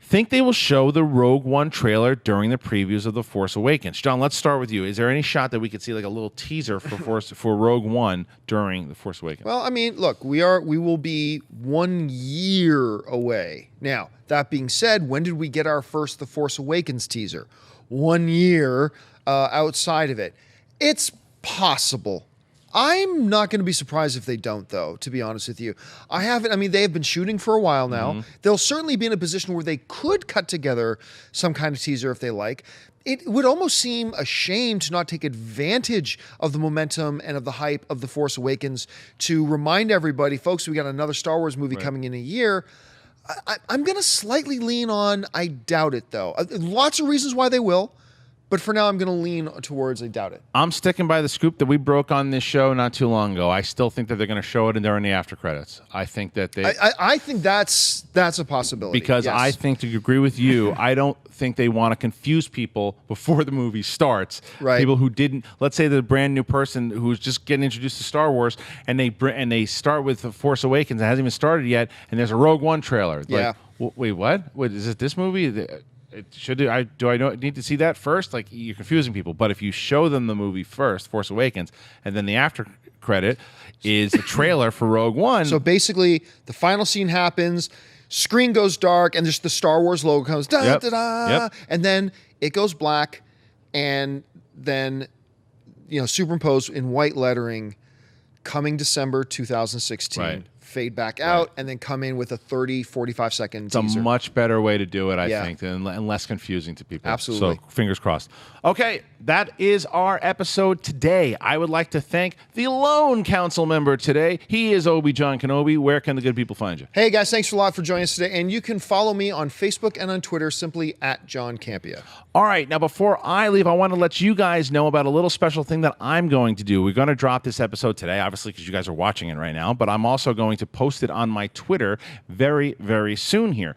[SPEAKER 1] think they will show the Rogue One trailer during the previews of The Force Awakens. John, let's start with you. Is there any shot that we could see like a little teaser for Rogue One during The Force Awakens?
[SPEAKER 2] Well, I mean, look, we will be 1 year away. Now, that being said, when did we get our first The Force Awakens teaser? 1 year outside of it. It's possible. I'm not going to be surprised if they don't, though, to be honest with you. They have been shooting for a while now. Mm-hmm. They'll certainly be in a position where they could cut together some kind of teaser if they like. It would almost seem a shame to not take advantage of the momentum and of the hype of The Force Awakens to remind everybody, folks, we got another Star Wars movie coming in a year. I'm going to slightly lean on, I doubt it, though. Lots of reasons why they will. But for now, I'm going to lean towards I doubt it.
[SPEAKER 1] I'm sticking by the scoop that we broke on this show not too long ago. I still think that they're going to show it during the after credits. I think that they.
[SPEAKER 2] I think that's a possibility.
[SPEAKER 1] Because
[SPEAKER 2] yes.
[SPEAKER 1] I think, to agree with you, I don't think they want to confuse people before the movie starts.
[SPEAKER 2] Right.
[SPEAKER 1] People who didn't. Let's say the brand new person who's just getting introduced to Star Wars, and they start with The Force Awakens. It hasn't even started yet, and there's a Rogue One trailer.
[SPEAKER 2] Yeah.
[SPEAKER 1] Like, wait, what? Wait, is it this movie? Do I need to see that first? Like, you're confusing people. But if you show them the movie first, Force Awakens, and then the after credit is the trailer for Rogue One.
[SPEAKER 2] So basically, the final scene happens, screen goes dark, and just the Star Wars logo comes, da da da, and then it goes black, and then superimposed in white lettering, coming December 2016.
[SPEAKER 1] Right.
[SPEAKER 2] Fade back out, and then come in with a 30, 45-second teaser.
[SPEAKER 1] It's a much better way to do it, I think, and less confusing to people.
[SPEAKER 2] Absolutely.
[SPEAKER 1] So fingers crossed. Okay, that is our episode today. I would like to thank the lone council member today. He is Obi-John Kenobi. Where can the good people find you?
[SPEAKER 2] Hey, guys, thanks a lot for joining us today. And you can follow me on Facebook and on Twitter, simply at John Campea.
[SPEAKER 1] All right, now before I leave, I want to let you guys know about a little special thing that I'm going to do. We're going to drop this episode today, obviously, because you guys are watching it right now, but I'm also going to post it on my Twitter very, very soon here.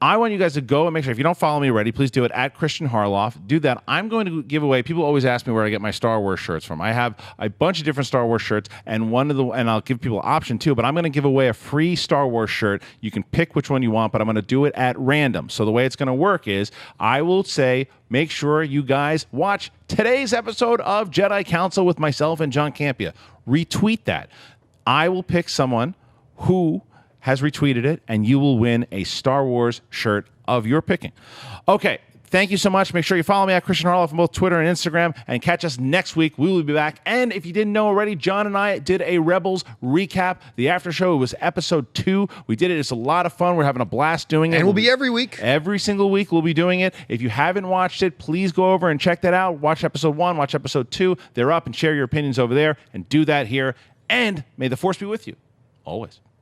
[SPEAKER 1] I want you guys to go and make sure, if you don't follow me already, please do it at Kristian Harloff. Do that. I'm going to give away, people always ask me where I get my Star Wars shirts from. I have a bunch of different Star Wars shirts, and I'll give people an option too, but I'm going to give away a free Star Wars shirt. You can pick which one you want, but I'm going to do it at random. So the way it's going to work is I will say, make sure you guys watch today's episode of Jedi Council with myself and John Campea. Retweet that. I will pick someone who has retweeted it, and you will win a Star Wars shirt of your picking. Okay, thank you so much. Make sure you follow me at Kristian Harloff on both Twitter and Instagram, and catch us next week. We will be back. And if you didn't know already, John and I did a Rebels recap. The after show, it was episode 2. We did it. It's a lot of fun. We're having a blast doing it.
[SPEAKER 2] And we'll be every week.
[SPEAKER 1] Every single week we'll be doing it. If you haven't watched it, please go over and check that out. Watch episode 1, watch episode 2. They're up, and share your opinions over there, and do that here. And may the Force be with you always.